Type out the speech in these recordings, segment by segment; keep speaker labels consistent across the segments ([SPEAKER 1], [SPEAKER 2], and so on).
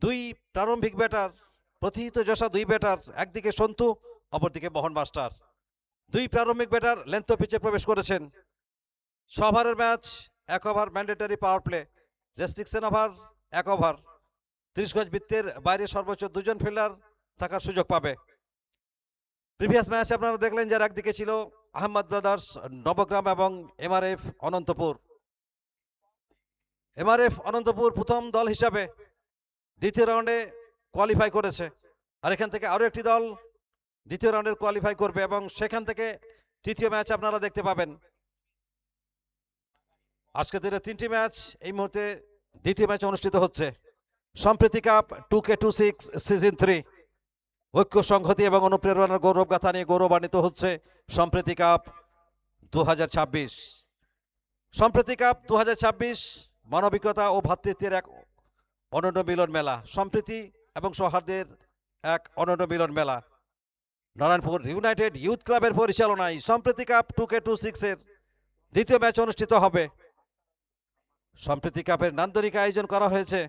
[SPEAKER 1] দুই প্রারম্ভিক ব্যাটার, প্রতিহিত যশা দুই ব্যাটার, একদিকে সন্তু অপরদিকে মোহন মাস্টার। দুই প্রারম্ভিক ব্যাটার লেন্থ পিচে প্রবেশ করেছেন। 6 ওভারের match, 1 over mandatory power play, restriction over 1 over. 30 গজ বৃত্তের বাইরে সর্বোচ্চ 2 জন ফিল্ডার থাকার সুযোগ পাবে। প্রিভিয়াস ম্যাচ আপনারা দেখলেন, যার একদিকে ছিল আহমদ ব্রাদার্স নবগ্রাম এবং এমআরএফ অনন্তপুর। এমআরএফ অনন্তপুর প্রথম দল হিসাবে দ্বিতীয় রাউন্ডে কোয়ালিফাই করেছে, আর এখান থেকে আরও একটি দল দ্বিতীয় রাউন্ডের কোয়ালিফাই করবে এবং সেখান থেকে তৃতীয় ম্যাচ আপনারা দেখতে পাবেন। আজকে দিনে 3টি ম্যাচ এই মুহূর্তে দ্বিতীয় ম্যাচ অনুষ্ঠিত হচ্ছে। সম্প্রীতি কাপ 2K26 সিজন 3, ঐক্য সংহতি এবং অনুপ্রেরণার গৌরব গাথা নিয়ে গৌরবান্বিত হচ্ছে সম্প্রীতি কাপ 2026। সম্প্রীতি কাপ 2026 মানবিকতা ও ভ্রাতৃত্বের এক অনন্য মিলন মেলা, সম্প্রীতি এবং সৌহার্দ্যের এক অনন্য মিলন মেলা। নারায়ণপুর ইউনাইটেড ইউথ ক্লাবের পরিচালনায় সম্প্রীতি কাপ 2K26 এর দ্বিতীয় ম্যাচ অনুষ্ঠিত হবে। সম্প্রীতি কাপের নান্দনিক আয়োজন করা হয়েছে।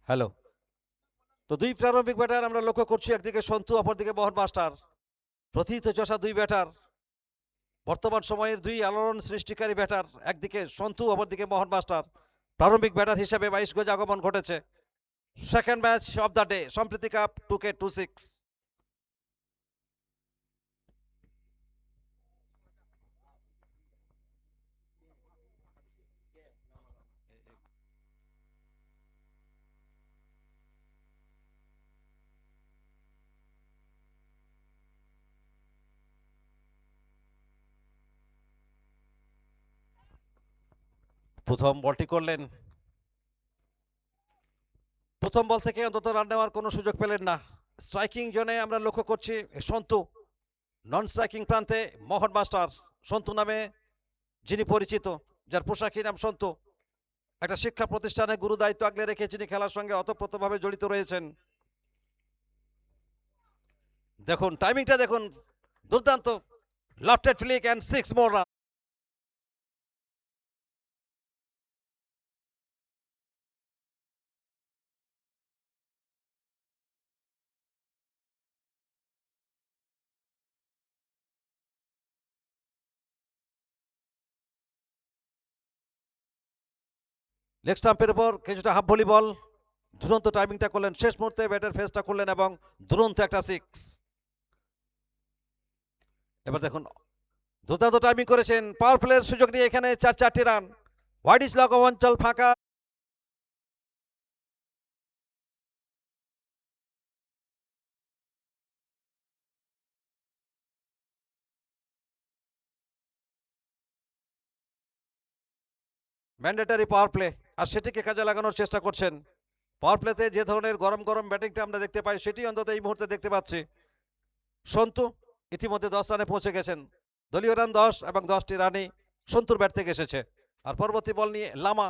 [SPEAKER 1] হ্যালো, তো দুই প্রারম্ভিক ব্যাটার আমরা লক্ষ্য করছি, একদিকে সন্তু অপরদিকে মোহন মাস্টার। প্রথিত চষা দুই ব্যাটার, বর্তমান সময়ের দুই আলোড়ন সৃষ্টিকারী ব্যাটার, একদিকে সন্তু অপরদিকে মোহন মাস্টার। প্রারম্ভিক ব্যাটার হিসেবে 22 গজ আগমন ঘটেছে। Second match of the day, সম্প্রীতি কাপ 2K26। প্রথম বলটি করলেন, প্রথম বল থেকে অন্তত রান নেওয়ার কোনো সুযোগ পেলেন না। স্ট্রাইকিং জোনে আমরা লক্ষ্য করছি সন্তু, নন স্ট্রাইকিং প্রান্তে মোহন মাস্টার। সন্তু নামে যিনি পরিচিত, যার পোশাকি নাম সন্তু, একটা শিক্ষা প্রতিষ্ঠানে গুরু দায়িত্ব আগলে রেখে যিনি খেলার সঙ্গে অতপ্রতভাবে জড়িত রয়েছেন। দেখুন টাইমিংটা দেখুন, দুর্দান্ত, lofted flick and 6 more run. Leg স্টাম্পের উপর কিছুটা হাফ ভলি বল, দুরন্ত টাইমিংটা করলেন, শেষ মুহূর্তে ব্যাটের ফেসটা করলেন এবং দুরন্ত একটা 6। এবার দেখুন দুর্দান্ত টাইমিং করেছেন, পাওয়ার প্লের সুযোগ নিয়ে এখানে 4টি রান। হোয়াইট ইস লক অঞ্চল ফাঁকা। ম্যান্ডেটারি পাওয়ার প্লে, আর সেটিকে কাজে লাগানোর চেষ্টা করছেন। পাওয়ার প্লেতে যে ধরনের গরম গরম ব্যাটিংটা আমরা দেখতে পাই, সেটি অন্তত এই মুহূর্তে দেখতে পাচ্ছি। সন্তু ইতিমধ্যে 10 রানে পৌঁছে গেছেন। দলীয় রান 10 এবং 10টি রানই সন্তুর ব্যাট থেকে এসেছে। আর পরবর্তী বল নিয়ে লামা,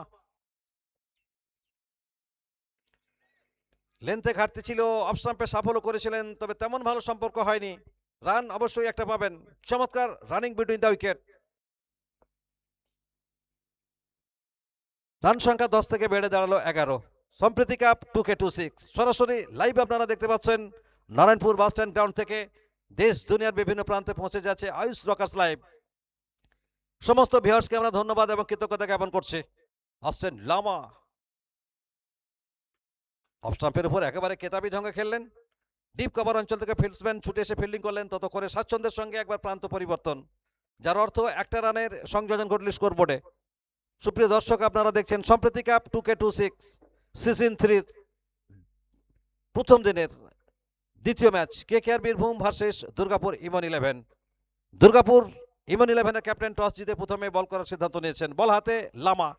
[SPEAKER 1] লেন্থে ঘাটতি ছিল, অফ স্টাম্পে সাফল্য করেছিলেন, তবে তেমন ভালো সম্পর্ক হয়নি। রান অবশ্যই একটা পাবেন। চমৎকার running between the wicket. Run সংখ্যা 10 থেকে বেড়ে দাঁড়ালো 11। সম্প্রীতি কাপ 2K26 সরাসরি লাইভ আপনারা দেখতে পাচ্ছেন নারায়ণপুর বাস স্ট্যান্ড গ্রাউন্ড থেকে। দেশ দুনিয়ার বিভিন্ন প্রান্তে পৌঁছে যাচ্ছে আয়ুষ রকার্স লাইভ। সমস্ত ভিউয়ার্সকে আমরা ধন্যবাদ এবং কৃতজ্ঞতা জ্ঞাপন করছি। আসছেন লামা, অফ স্টাম্পের উপর একেবারে কেতাবি ঢঙ্গে খেললেন। ডিপ কভার অঞ্চল থেকে ফিল্ডসম্যান ছুটে এসে ফিল্ডিং করলেন, তত করে স্বাচ্ছন্দ্যের সঙ্গে একবার প্রান্ত পরিবর্তন, যার অর্থ একটা রানের সংযোজন ঘটল স্কোরবোর্ডে। সুপ্রিয় দর্শক, আপনারা দেখছেন সম্প্রতি কাপ 2K26 সিজন 3 প্রথম দিনের দ্বিতীয় match KKR Birbhum versus Durgapur Emon 11। Durgapur Emon 11-এর ক্যাপ্টেন টস জিতে প্রথমে বল করার সিদ্ধান্ত নিয়েছেন। বল হাতে Lama.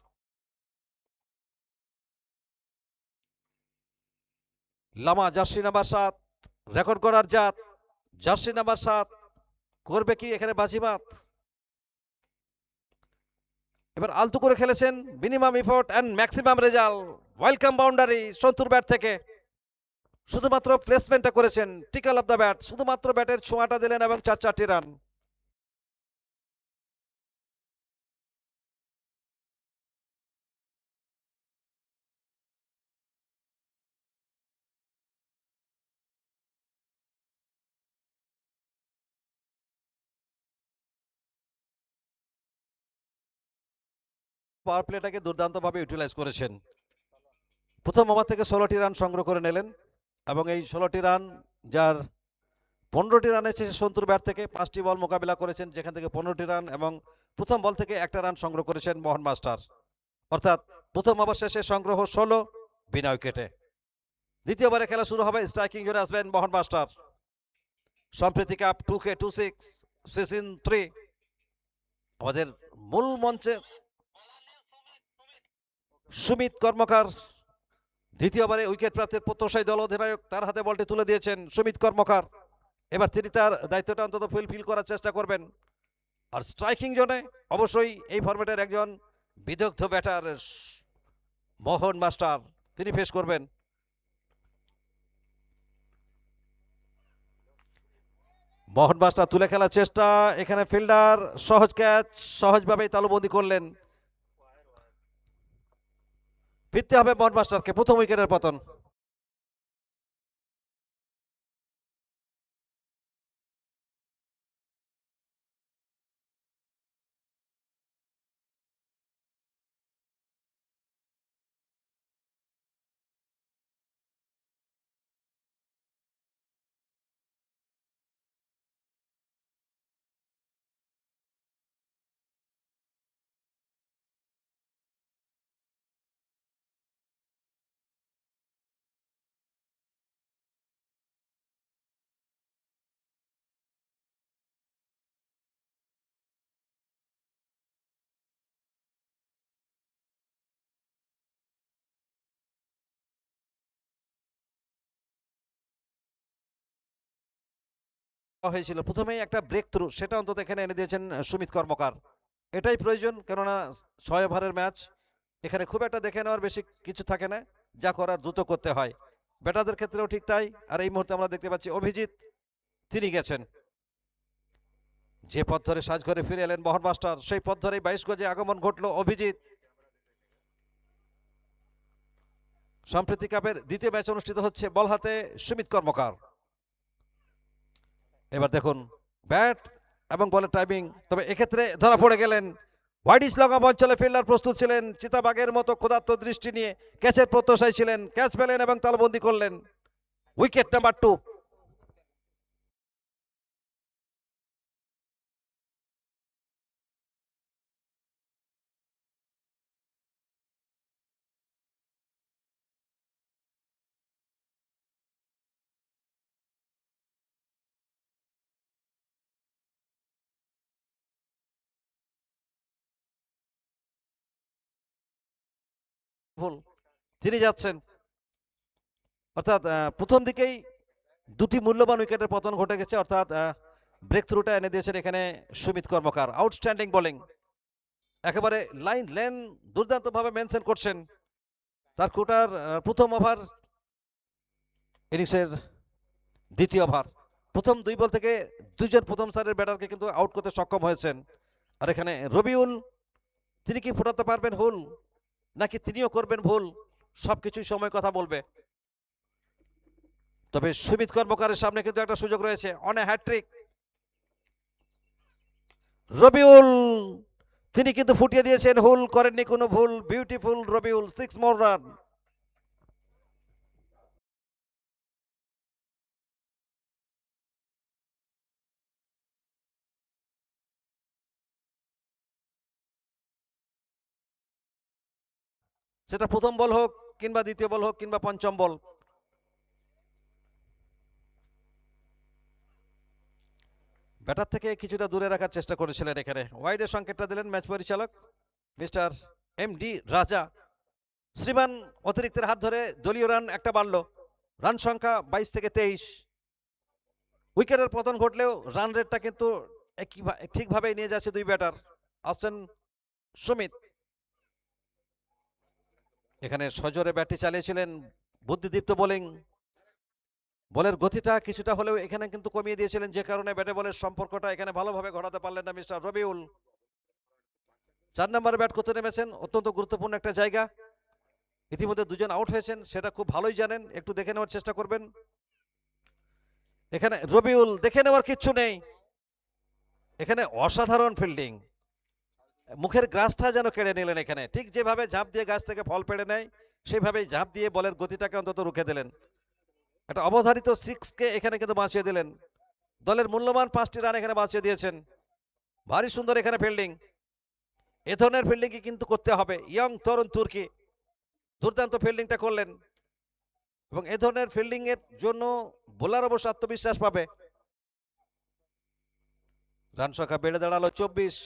[SPEAKER 1] Lama jersey number 7, record করার জাত। জার্সি নাম্বার 7 করবে কি এখানে বাজিমাত? এবার আলতু করে খেলেছেন, minimum effort and maximum result. Welcome boundary santoor bat থেকে। শুধুমাত্র প্লেসমেন্টটা করেছেন, টিকল অফ দ্য ব্যাট, শুধুমাত্র ব্যাটের ছোঁয়াটা দিলেন এবং 4টি রান। পাওয়ার প্লেটাকে দুর্দান্তভাবে ইউটিলাইজ করেছেন। প্রথম ওভার থেকে 16টি রান সংগ্রহ করে নিলেন এবং এই 16টি রান, যার 15টি রান এসেছে সন্তুর ব্যাট থেকে। 5টি বল মোকাবিলা করেছেন, যেখান থেকে 15টি রান, এবং প্রথম বল থেকে একটা রান সংগ্রহ করেছেন মোহন মাস্টার। অর্থাৎ প্রথম ওভার শেষে সংগ্রহ 16 বিনা উইকেটে। দ্বিতীয় ওভারে খেলা শুরু হবে। স্ট্রাইকিং জোনে আসবেন মোহন মাস্টার। সম্প্রতি কাপ 2K26 সিজন 3 আমাদের মূল মঞ্চে সুমিত কর্মকার দ্বিতীয় ওভারে উইকেট প্রাপ্তির প্রত্যাশায় দল অধিনায়ক, তার হাতে বলটি তুলে দিয়েছেন সুমিত কর্মকার। এবার তিনি তার দায়িত্বটা অন্তত ফুলফিল করার চেষ্টা করবেন। আর স্ট্রাইকিং জোনে অবশ্যই এই ফরম্যাটের একজন বিদগ্ধ ব্যাটার মোহন মাস্টার, তিনি ফেস করবেন। মোহন মাস্টার তুলে খেলার চেষ্টা, এখানে ফিল্ডার সহজ ক্যাচ, সহজভাবেই তালুবন্দি করলেন। ফিরতে হবে মোহন মাস্টারকে। প্রথম উইকেটের পতন। হয়েছিল প্রথমেই একটা ব্রেক থ্রু, সেটা অন্তত এখানে এনে দিয়েছেন সুমিত কর্মকার। এটাই প্রয়োজন, কেননা 6 ওভারের ম্যাচ, এখানে খুব একটা দেখে নেওয়ার বেশি কিছু থাকে না, যা করার দ্রুত করতে হয়। ব্যাটারদের ক্ষেত্রেও ঠিক তাই। আর এই মুহূর্তে আমরা দেখতে পাচ্ছি অভিজিৎ, তিনি গেছেন। যে পথ ধরে সাজঘরে ফিরে এলেন মোহন মাস্টার, সেই পথ ধরেই 22 গজে আগমন ঘটল অভিজিৎ। সম্প্রতি কাপের দ্বিতীয় ম্যাচ অনুষ্ঠিত হচ্ছে। বল হাতে সুমিত কর্মকার। এবার দেখুন ব্যাট এবং বলের টাইমিং, তবে এক্ষেত্রে ধরা পড়ে গেলেন। হোয়াইট ইসলগাম অঞ্চলে ফিল্ডার প্রস্তুত ছিলেন, চিতাবাগের মতো ক্ষুধার্ত দৃষ্টি নিয়ে ক্যাচের প্রত্যাশায় ছিলেন। ক্যাচ পেলেন এবং তালবন্দি করলেন। Wicket number 2। ভুল, তিনি যাচ্ছেন। অর্থাৎ প্রথম দিকেই দুটি মূল্যবান উইকেটের পতন ঘটে গেছে। অর্থাৎ ব্রেক থ্রুটা এনে দিয়েছেন এখানে সুমিত কর্মকার। আউটস্ট্যান্ডিং বোলিং, একেবারে লাইন লেন দুর্দান্তভাবে মেনশন করছেন। তার কোটার প্রথম ওভার, ইনিংসের দ্বিতীয় ওভার, প্রথম 2 বল থেকে 2জন প্রথম সারির ব্যাটারকে কিন্তু আউট করতে সক্ষম হয়েছেন। আর এখানে রবিউল, তিনি কি ফোটাতে পারবেন হুল, নাকি তিনিও করবেন ভুল? সবকিছুই সময় কথা বলবে। তবে সুমিত কর্মকারের সামনে কিন্তু একটা সুযোগ রয়েছে অন এ হ্যাট্রিক। রবিউল, তিনি কিন্তু ফুটিয়ে দিয়েছেন, হুল করেননি কোনো ভুল। Beautiful Rabiul, 6 more run. সেটা প্রথম বল হোক কিংবা দ্বিতীয় বল হোক কিংবা পঞ্চম বল। ব্যাটার থেকে কিছুটা দূরে রাখার চেষ্টা করেছিলেন, এখানে ওয়াইডের সংকেতটা দিলেন ম্যাচ পরিচালক মিস্টার এমডি রাজা। শ্রীমান অতিরিক্তের হাত ধরে দলীয় রান একটা বাড়ল, রান সংখ্যা 22 থেকে 23। উইকেটের পতন ঘটলেও রান রেটটা কিন্তু ঠিকভাবেই নিয়ে যাচ্ছে দুই ব্যাটার। আসছেন সুমিত, এখানে সজোরে ব্যাটটি চালিয়েছিলেন, বুদ্ধিদীপ্ত বোলিং, বলের গতিটা কিছুটা হলেও এখানে কিন্তু কমিয়ে দিয়েছিলেন, যে কারণে ব্যাটে বলের সম্পর্কটা এখানে ভালোভাবে ঘটাতে পারলেন না মিস্টার রবিউল। 4 নম্বরে ব্যাট করতে নেমেছেন, অত্যন্ত গুরুত্বপূর্ণ একটা জায়গা। ইতিমধ্যে দুজন আউট হয়েছেন, সেটা খুব ভালোই জানেন, একটু দেখে নেওয়ার চেষ্টা করবেন। এখানে রবিউল, দেখে নেওয়ার কিচ্ছু নেই, এখানে অসাধারণ ফিল্ডিং, মুখের গ্রাসটা যেন কেড়ে নিলেন এখানে, ঠিক যেভাবে ঝাঁপ দিয়ে গাছ থেকে ফল পেড়ে নেয় সেইভাবেই ঝাঁপ দিয়ে বলের গতিটাকে অন্তত রুখে দিলেন। একটা অবধারিত 6কে এখানে কিন্তু বাঁচিয়ে দিলেন, দলের মূল্যবান 5টি রান এখানে বাঁচিয়ে দিয়েছেন। ভারী সুন্দর এখানে ফিল্ডিং, এ ধরনের ফিল্ডিংই কিন্তু করতে হবে। ইয়ং তরুণ তুর্কি দুর্দান্ত ফিল্ডিংটা করলেন, এবং এ ধরনের ফিল্ডিং এর জন্য বোলার অবশ্য আত্মবিশ্বাস পাবে। রান সংখ্যা বেড়ে দাঁড়ালো 24।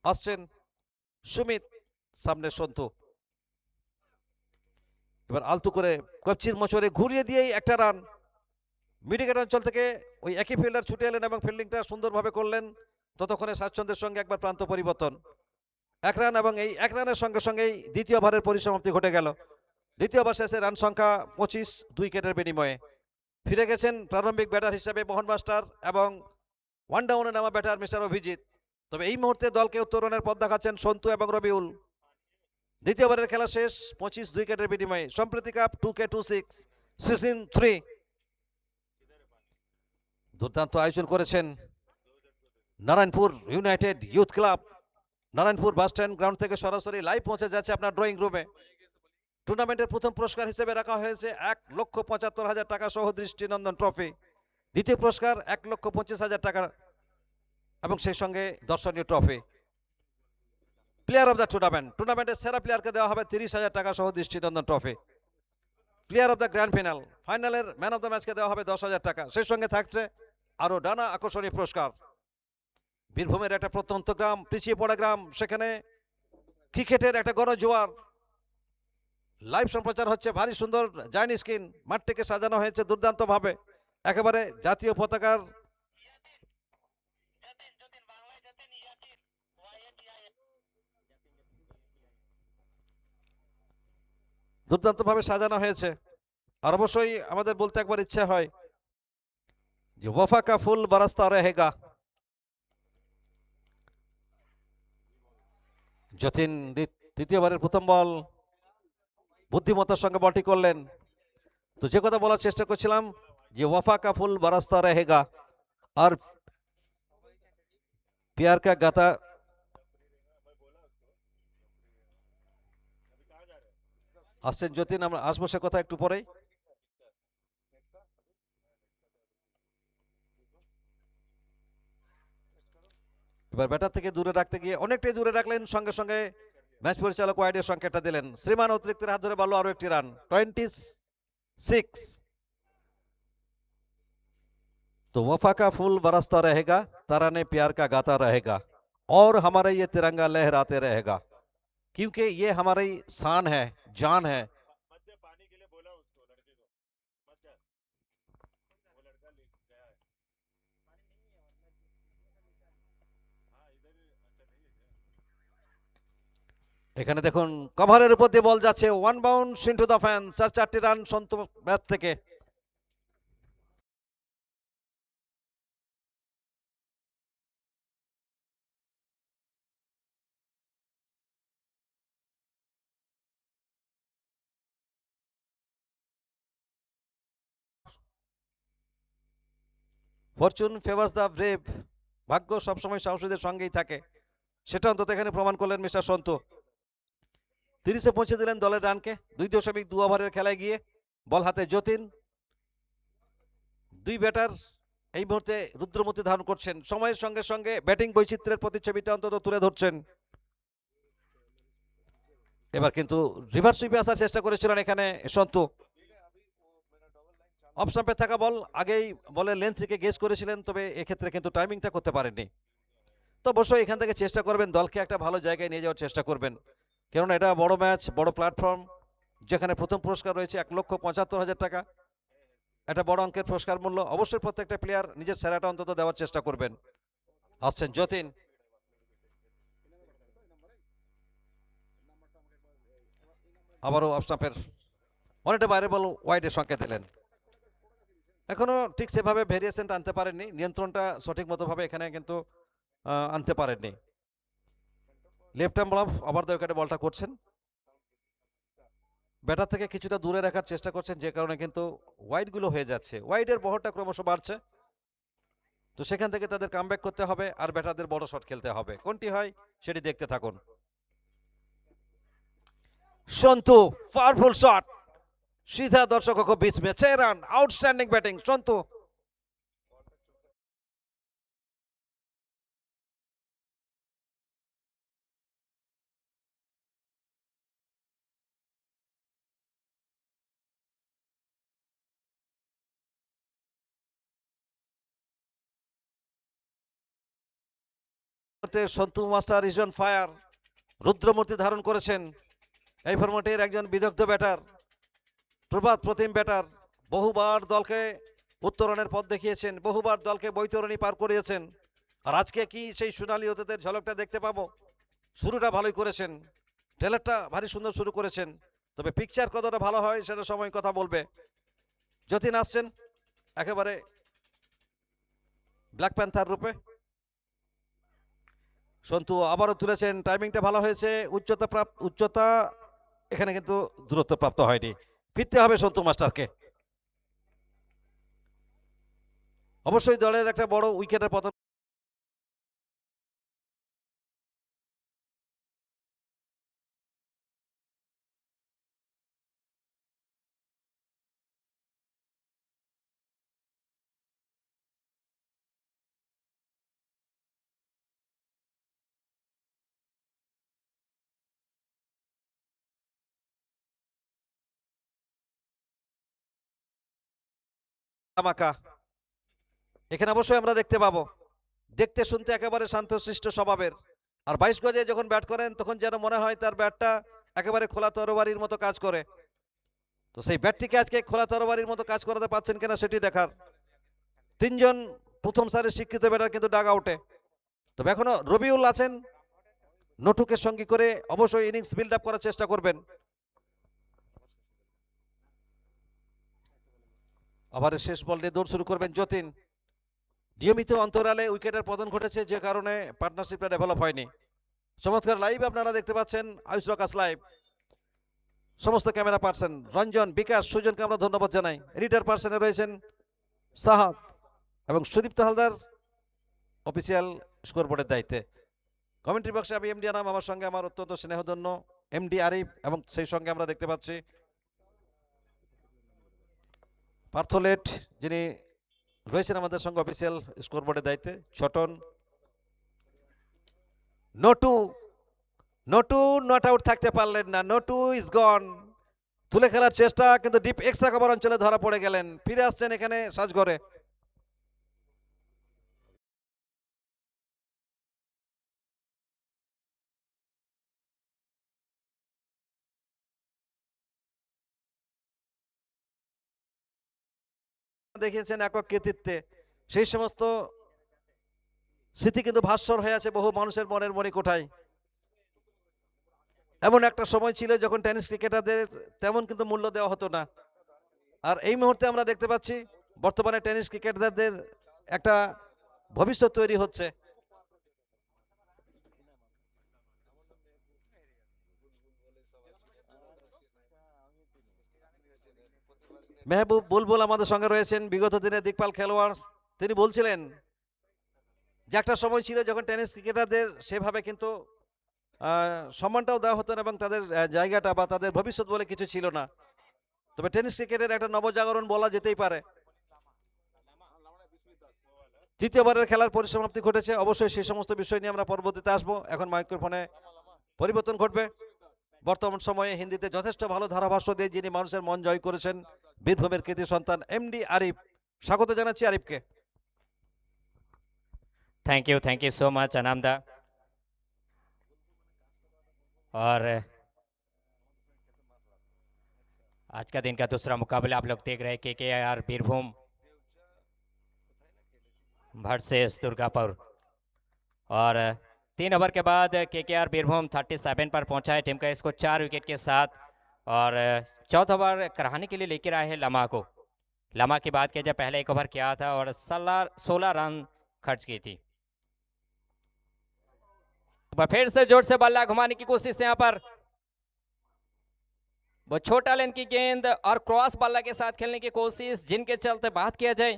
[SPEAKER 1] আসছেন সুমিত, সামনে সন্তু, এবার আলতু করে কবচির মোচরে ঘুরিয়ে দিয়েই একটা রান। মিডিকেট অঞ্চল থেকে ওই একই ফিল্ডার ছুটে এলেন এবং ফিল্ডিংটা সুন্দরভাবে করলেন। ততক্ষণে স্বাচ্ছন্দ্যের সঙ্গে একবার প্রান্ত পরিবর্তন, 1 রান, এবং এই 1 রানের সঙ্গে সঙ্গেই দ্বিতীয় ওভারের পরিসমাপ্তি ঘটে গেল। দ্বিতীয় ওভার শেষে রান সংখ্যা 25, 2 উইকেটের বিনিময়ে। ফিরে গেছেন প্রারম্ভিক ব্যাটার হিসেবে মোহন মাস্টার এবং 1 ডাউনে নামা ব্যাটার মিস্টার অভিজিৎ। তবে এই মুহূর্তে দলকে উত্তরণের পথ দেখাচ্ছেন সন্তু এবং রবিউল। দ্বিতীয় ওভারের খেলা শেষ, 25, 2 উইকেটের বিনিময়ে। সম্প্রতি কাপ 2K26 সিজন 3 দুর্দান্ত আয়োজন করেছেন Narayanpur United youth club. Narayanpur bus stand ground থেকে সরাসরি লাইভ পৌঁছে যাচ্ছে আপনার ড্রয়িং রুমে। টুর্নামেন্টের প্রথম পুরস্কার হিসেবে রাখা হয়েছে 1,75,000 টাকা সহ দৃষ্টিনন্দন ট্রফি। দ্বিতীয় পুরস্কার 1,25,000 টাকা এবং সেই সঙ্গে দর্শনীয় ট্রফি। প্লেয়ার অব দ্য টুর্নামেন্টের সেরা প্লেয়ারকে দেওয়া হবে 30,000 টাকা সহ দৃষ্টিনন্দন trophy. Player of the grand ফাইনালের ম্যান অব দ্য ম্যাচকে দেওয়া হবে 10,000 টাকা। সেই সঙ্গে থাকছে আরো নানা আকর্ষণীয় পুরস্কার। বীরভূমের একটা প্রত্যন্ত গ্রাম, পিছিয়ে পড়া গ্রাম, সেখানে ক্রিকেটের একটা গণজোয়ার। লাইভ সম্প্রচার হচ্ছে, ভারী সুন্দর জাইন স্ক্রিন, মাঠটিকে সাজানো হয়েছে দুর্দান্ত ভাবে, একেবারে জাতীয় পতাকার দুর্দান্ত ভাবে সাজানো হয়েছে। আর অবশ্যই আমাদের বলতে একবার ইচ্ছে হয় যে ওয়াফা কা ফুল বারাস্তা রহেগা। যতীন দ্বিতীয়বারের প্রথম বল বুদ্ধিমত্তার সঙ্গে বলটি করলেন। তো যে কথা বলার চেষ্টা করছিলাম যে ওয়াফা কা ফুল বারাস্তা রহেগা, আর प्यार का गाता আসছেন যতীন, আমরা আসবো সে কথা একটু পরেই। এবার ব্যাটার থেকে দূরে রাখতে গিয়ে অনেকটাই দূরে রাখলেন, সঙ্গে সঙ্গে ম্যাচ পরিচালক ওয়াইডের সংকেতটা দিলেন। শ্রীমান অতিরিক্তের হাত ধরে বাড়লো আরো একটি রান, 26। तो वफा का फूल बरसता रहेगा, तराने प्यार का गाता रहेगा, और हमारा ये तिरंगा लहराते रहेगा, क्योंकि ये हमारी शान है, जान है। এখানে দেখুন কভারের উপর দিয়ে বল যাচ্ছে, 1 বাউন্স ইনটু দ্য ফ্যান। 4টি রান সন্তু ব্যাট থেকে। ফরচুন ফেভার্স দ্য ব্রেভ, ভাগ্য সবসময় সাহসীদের সঙ্গেই থাকে, সেটা অন্তত এখানে প্রমাণ করলেন মিস্টার সন্তু। 30-এ পৌঁছে দিলেন দলের রানকে 2.2 ওভারের খেলায় গিয়ে। বল হাতে যতীন, দুই ব্যাটার এই মুহূর্তে রুদ্রমূর্তি ধারণ করছেন, সময়ের সঙ্গে সঙ্গে ব্যাটিং বৈচিত্র্যের প্রতিচ্ছবিটা অন্তত তুলে ধরছেন। এবার কিন্তু রিভার্স সুইপে আসার চেষ্টা করেছিলেন এখানে সন্তু। অফ স্টাম্পে থাকা বল, আগেই বলের লেন্থ থেকে গেস করেছিলেন, তবে এক্ষেত্রে কিন্তু টাইমিংটা করতে পারেননি। তো অবশ্যই এখান থেকে চেষ্টা করবেন দলকে একটা ভালো জায়গায় নিয়ে যাওয়ার চেষ্টা করবেন, কেননা এটা বড় ম্যাচ, বড় প্ল্যাটফর্ম, যেখানে প্রথম পুরস্কার রয়েছে 1,75,000 টাকা। একটা বড় অঙ্কের পুরস্কার মূল্য। অবশ্যই প্রত্যেকটা প্লেয়ার নিজের সেরাটা অন্তত দেওয়ার চেষ্টা করবেন। আসছেন যতীন, আবারও অফ স্টাম্পের অনেকটা বাইরে বল ওয়াইডের সংকেত দিলেন। এখনো ঠিক সেভাবে ভেরিয়েশনটা আনতে পারেননি, নিয়ন্ত্রণটা সঠিক মতোভাবে এখানে কিন্তু আনতে পারেননি। লেফট হ্যান্ড বল আবার দরকারে বলটা করছেন, ব্যাটার থেকে কিছুটা দূরে রাখার চেষ্টা করছেন, যে কারণে কিন্তু ওয়াইডগুলো হয়ে যাচ্ছে, ওয়াইডের বহরটা ক্রমশ বাড়ছে। তো সেখান থেকে তাদের কামব্যাক করতে হবে আর ব্যাটারদের বড় শট খেলতে হবে। কোনটি হয় সেটি দেখতে থাকুন। সন্তু পাওয়ারফুল শট, सीधा दर्शकों को बीच में 6 run, outstanding batting Santu. Santu master is on fire, রুদ্রমূর্তি ধারণ করেছেন এই ফরম্যাটের একজন বিদগ্ধ ব্যাটার, প্রভাত প্রতিম ব্যাটার। বহুবার দলকে উত্তরণের পথ দেখিয়েছেন, বহুবার দলকে বৈতরণী পার করিয়েছেন, আর আজকে কি সেই সোনালী অতীতের ঝলকটা দেখতে পাবো। শুরুটা ভালোই করেছেন, ট্রেলারটা ভারী সুন্দর শুরু করেছেন, তবে পিকচার কতটা ভালো হয় সেটা সময় কথা বলবে। যতীন আসছেন একেবারে ব্ল্যাক প্যান্থার রূপে। সন্তু আবারও তুলেছেন, টাইমিংটা ভালো হয়েছে, উচ্চতা এখানে কিন্তু দূরত্ব প্রাপ্ত হয়নি, ফিরতে হবে সন্তু মাস্টারকে। অবশ্যই দলের একটা বড় উইকেটের পতন। এখানে অবশ্যই আমরা দেখতে পাবো, দেখতে শুনতে একেবারে শান্তশিষ্ট স্বভাবের, আর 22 গজে যখন ব্যাট করেন তখন যেন মনে হয় তার ব্যাটটা একেবারে খোলা তরবারির মতো কাজ করে। তো সেই ব্যাটটিকে আজকে খোলা তরবারির মতো কাজ করাতে পারছেন কিনা সেটি দেখার। 3 জন প্রথম সারির শিক্ষিত ব্যাটার কিন্তু ডাগ আউটে, তবে এখনো রবিউল আছেন, নটুকে সঙ্গী করে অবশ্যই ইনিংস বিল্ড আপ করার চেষ্টা করবেন। আবার শেষ বল নিয়ে দৌড় শুরু করবেন যতীন। নিয়মিত অন্তরালে উইকেটের পতন ঘটেছে, যে কারণে পার্টনারশিপটা ডেভেলপ হয়নি। চমৎকার লাইভ আপনারা দেখতে পাচ্ছেন, আয়ুষ রকাস লাইভ। সমস্ত ক্যামেরা পার্সন রঞ্জন, বিকাশ, সুজনকে আমরা ধন্যবাদ জানাই। এডিটর পার্সনে রয়েছেন সাহাদ এবং সুদীপ্ত হালদার অফিসিয়াল স্কোরবোর্ডের দায়িত্বে। কমেন্ট্রি বক্সে আমি এমডি আনাম, আমার সঙ্গে আমার অত্যন্ত স্নেহধন্য এমডি আরিফ, এবং সেই সঙ্গে আমরা দেখতে পাচ্ছি পার্থলেট, যিনি রয়েছেন আমাদের সঙ্গে অফিসিয়াল স্কোরবোর্ডের দায়িত্বে। ছোটন, নটু, নটু নট আউট থাকতে পারলেন না, নটু ইজ গন। তুলে খেলার চেষ্টা, কিন্তু ডিপ এক্সট্রা কভার অঞ্চলে ধরা পড়ে গেলেন। ফিরে আসছেন এখানে সাজঘরে। দেখিয়েছেন একক কৃতিত্বে, সেই সমস্ত স্মৃতি কিন্তু ভাস্বর হয়ে আছে বহু মানুষের মনের মণিকোঠায়। এমন একটা সময় ছিল যখন টেনিস ক্রিকেটারদের তেমন কিন্তু মূল্য দেওয়া হতো না, আর এই মুহূর্তে আমরা দেখতে পাচ্ছি বর্তমানে টেনিস ক্রিকেটারদের একটা ভবিষ্যৎ তৈরি হচ্ছে। মেহবুব বুলবুল আমাদের সঙ্গে রয়েছেন, বিগত দিনে দিকপাল খেলোয়াড়। তিনি বলছিলেন যে একটা সময় ছিল যখন টেনিস ক্রিকেটারদের সেভাবে কিন্তু সম্মানটাও দেওয়া হতো না, এবং তাদের জায়গাটা বা তাদের ভবিষ্যৎ বলে কিছু ছিল না। তবে টেনিস ক্রিকেটের একটা নবজাগরণ বলা যেতেই পারে। তৃতীয়বারের খেলার পরিসমাপ্তি ঘটেছে, অবশ্যই সেই সমস্ত বিষয় নিয়ে আমরা পরবর্তীতে আসবো। এখন মাইক্রোফোনে পরিবর্তন ঘটবে। বর্তমান সময়ে হিন্দিতে যথেষ্ট ভালো ধারাভাষ্য দিয়ে যিনি মানুষের মন জয় করেছেন, বীরভূমের কৃতি সন্তান এমডি আরিফ। স্বাগত জানাচ্ছি আরিফকে।
[SPEAKER 2] थैंक यू सो मच अनामदा। और आज का दिन का दूसरा मुकाबला आप लोग देख रहे हैं केकेआर बीरभूम वर्सेस दुर्गापुर। और 3 ओवर के बाद केकेआर बीरभूम 37 पर पहुंचा है। टीम का इसको 4 विकेट के साथ। और चौथा ओवर कराने के लिए लेकर आए हैं लमा को। लमा की बात किया जाए, पहले 1 ओवर किया था और 16 रन खर्च की थी। फिर से जोर से बल्ला घुमाने की कोशिश यहाँ पर, वो छोटा लेन की गेंद और क्रॉस बल्ला के साथ खेलने की कोशिश, जिनके चलते बात किया जाए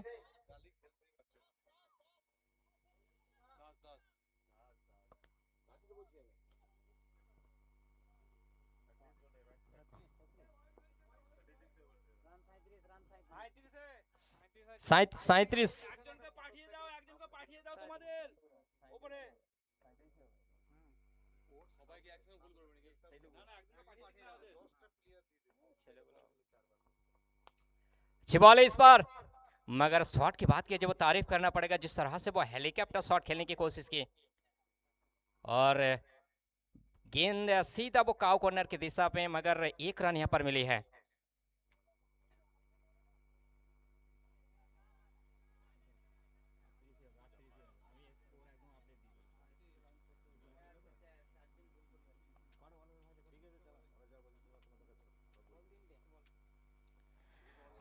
[SPEAKER 2] सैंतीस। अच्छी बॉल है इस बार, मगर शॉट की बात की जब वो तारीफ करना पड़ेगा, जिस तरह से वो हेलीकॉप्टर शॉट खेलने की कोशिश की और गेंद सीधा वो काउ कॉर्नर की दिशा पे, मगर 1 रन यहां पर मिली है।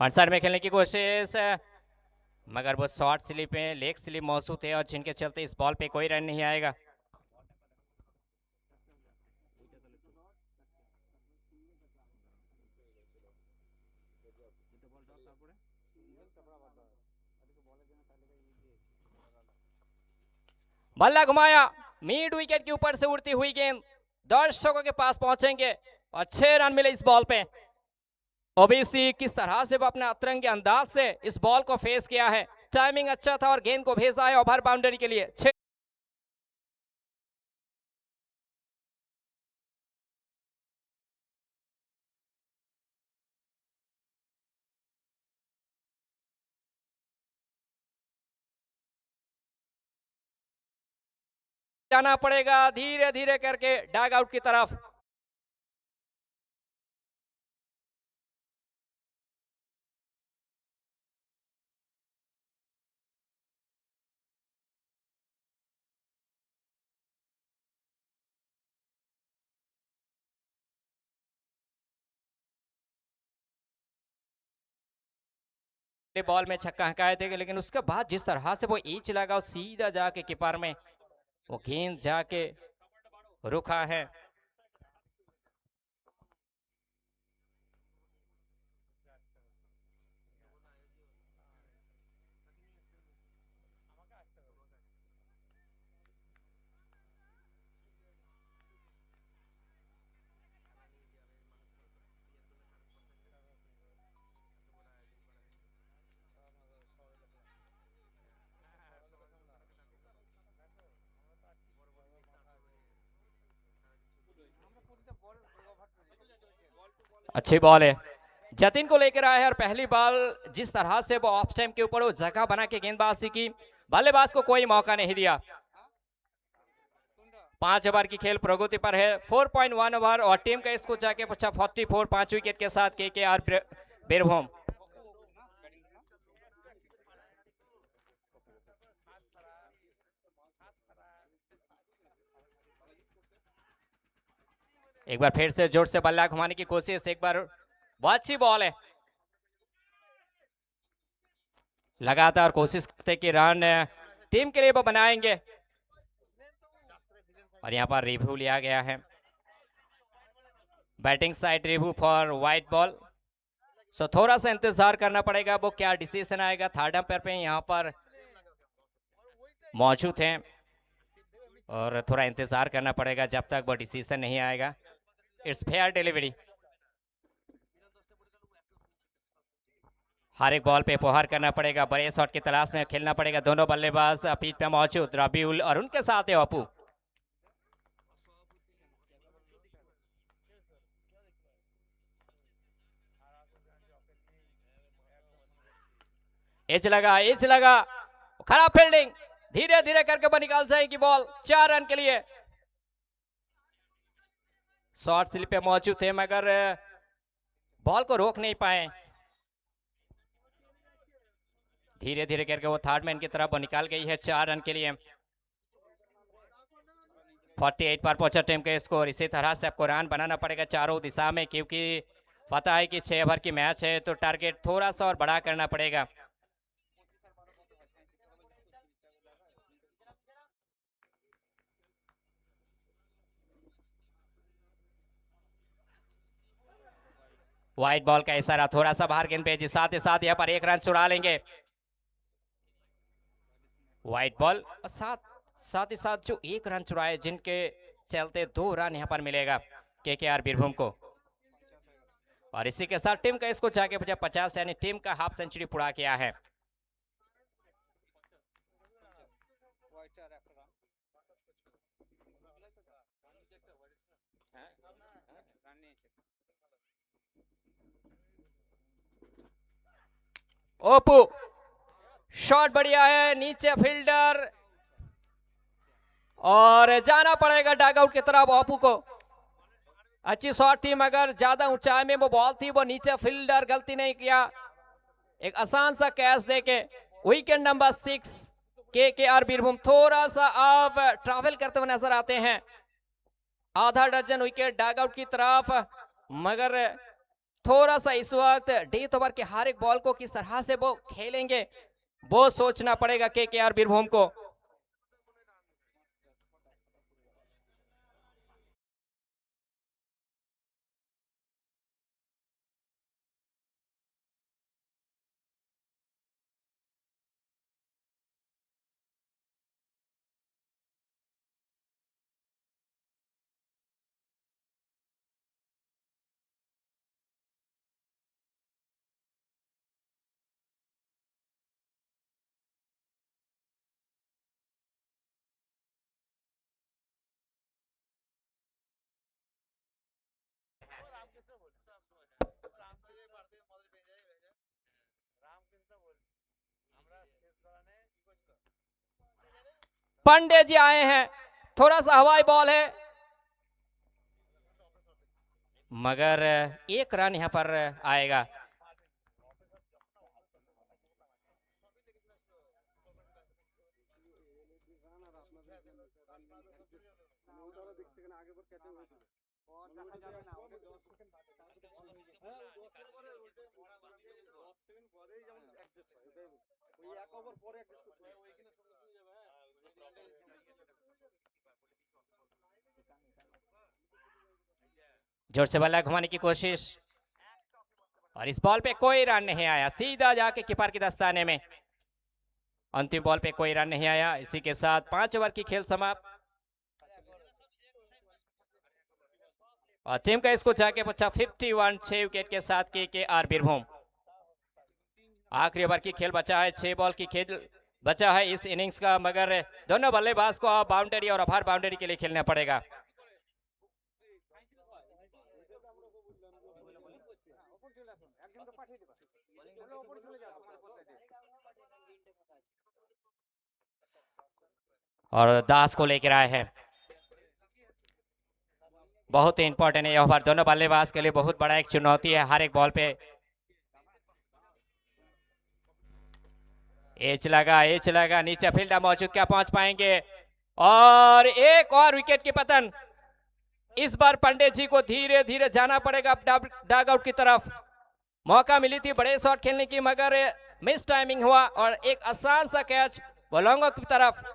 [SPEAKER 2] साइड में खेलने की कोशिश, मगर वो शॉर्ट स्लिप में लेग स्लिप मौजूद है और जिनके चलते इस बॉल पे कोई रन नहीं आएगा। बल्ला घुमाया, मिड विकेट के ऊपर से उड़ती हुई गेंद दर्शकों के पास पहुंचेंगे और 6 रन मिले इस बॉल पे। ओबीसी किस तरह से वो अपने अतरंगी अंदाज से इस बॉल को फेस किया है, टाइमिंग अच्छा था और गेंद को भेजा है ओवर बाउंड्री के लिए। जाना पड़ेगा धीरे धीरे करके डैग आउट की तरफ। बॉल में छक्का हकाए थे, लेकिन उसके बाद जिस तरह से वो ईच लगा सीधा जाके कीपर में वो गेंद जाके रुका है। अच्छी बॉल है, जतिन को लेकर आया है और पहली बॉल जिस तरह से वो ऑफ स्टैम्प के ऊपर वो जगह बना के गेंदबाजी की, बल्लेबाज को कोई मौका नहीं दिया। 5 ओवर की खेल प्रगति पर है, 4.1 ओवर और टीम का इसको जाके पहुंचा 44 5 विकेट के साथ केकेआर बीरभूम। एक बार फिर से जोर से बल्ला घुमाने की कोशिश, एक बार बहुत अच्छी बॉल है, लगातार कोशिश करते कि रन टीम के लिए वो बनाएंगे और यहां पर रिव्यू लिया गया है, batting side review for white ball. So थोड़ा सा इंतजार करना पड़ेगा वो क्या डिसीजन आएगा। थर्ड अंपायर पे यहां पर मौजूद हैं और थोड़ा इंतजार करना पड़ेगा जब तक वो डिसीजन नहीं आएगा। इट्स फेयर डिलीवरी, हर एक बॉल पे प्रहार करना पड़ेगा, बड़े शॉट की तलाश में खेलना पड़ेगा। दोनों बल्लेबाज पिच पे मौजूद, रबीउल और उनके साथ है अपू। एज लगा, खराब फील्डिंग, धीरे धीरे करके वो निकाल जाएगी बॉल 4 रन के लिए। शॉर्ट स्लिप पे मौजूद थे मगर बॉल को रोक नहीं पाए। धीरे धीरे करके वो थर्ड मैन की तरफ वो निकाल गई है 4 रन के लिए। 48 पर पहुंचा टीम का स्कोर। इसी तरह से आपको रन बनाना पड़ेगा चारों दिशा में, क्योंकि पता है कि 6 ओवर की मैच है तो टारगेट थोड़ा सा और बड़ा करना पड़ेगा। वाइट बॉल का इशारा, थोड़ा सा बाहर गेंद भेजी, साथ ही साथ यहाँ पर 1 रन छुड़ा लेंगे। वाइट बॉल और साथ ही साथ जो 1 रन छुड़ाए, जिनके चलते 2 रन यहाँ पर मिलेगा केकेआर बीरभूम को। और इसी के साथ टीम का इसको जाके बचा 50, यानी टीम का हाफ सेंचुरी पूरा किया है। ओपू शॉट बढ़िया है, नीचे फील्डर, और जाना पड़ेगा डगआउट की तरफ ओपू को। अच्छी शॉट थी मगर ज्यादा ऊंचाई में वो बॉल थी, वो नीचे फील्डर गलती नहीं किया। एक आसान सा कैच देके विकेट नंबर 6 केकेआर बीरभूम थोड़ा सा आप ट्रैवल करते हुए नजर आते हैं। आधा दर्जन विकेट डगआउट की तरफ, मगर थोड़ा सा इस वक्त डेथ ओवर के हर एक बॉल को किस तरह से वो खेलेंगे वो सोचना पड़ेगा केकेआर बीरभूम को। पांडे जी आए हैं, थोड़ा सा हवाई बॉल है मगर 1 रन यहां पर आएगा। जोर से बल्ला घुमाने की कोशिश, और इस बॉल पे कोई रन नहीं आया, सीधा जाके कीपर की दस्ताने में। अंतिम बॉल पे कोई रन नहीं आया। इसी के साथ 5 ओवर की खेल समाप्त और टीम का इसको जाके पहुंचा 51 6 विकेट के साथ केकेआर बीरभूम। आखिरी ओवर की खेल बचा है, 6 बॉल की खेल बचा है इस इनिंग्स का, मगर दोनों बल्लेबाज को बाउंड्री और अभार बाउंड्री के लिए खेलना पड़ेगा। और दास को लेकर आए हैं, बहुत ही इंपॉर्टेंट है यह ओवर दोनों बल्लेबाज के लिए, बहुत बड़ा एक चुनौती है हर एक बॉल पे। एच लगा, नीचे फील्डर मौजूद, क्या पहुंच पाएंगे? और एक और विकेट की पतन। इस बार पंडित जी को धीरे धीरे जाना पड़ेगा डग आउट की तरफ। मौका मिली थी बड़े शॉट खेलने की मगर मिस टाइमिंग हुआ और एक आसान सा कैच बॉलोंगो की तरफ।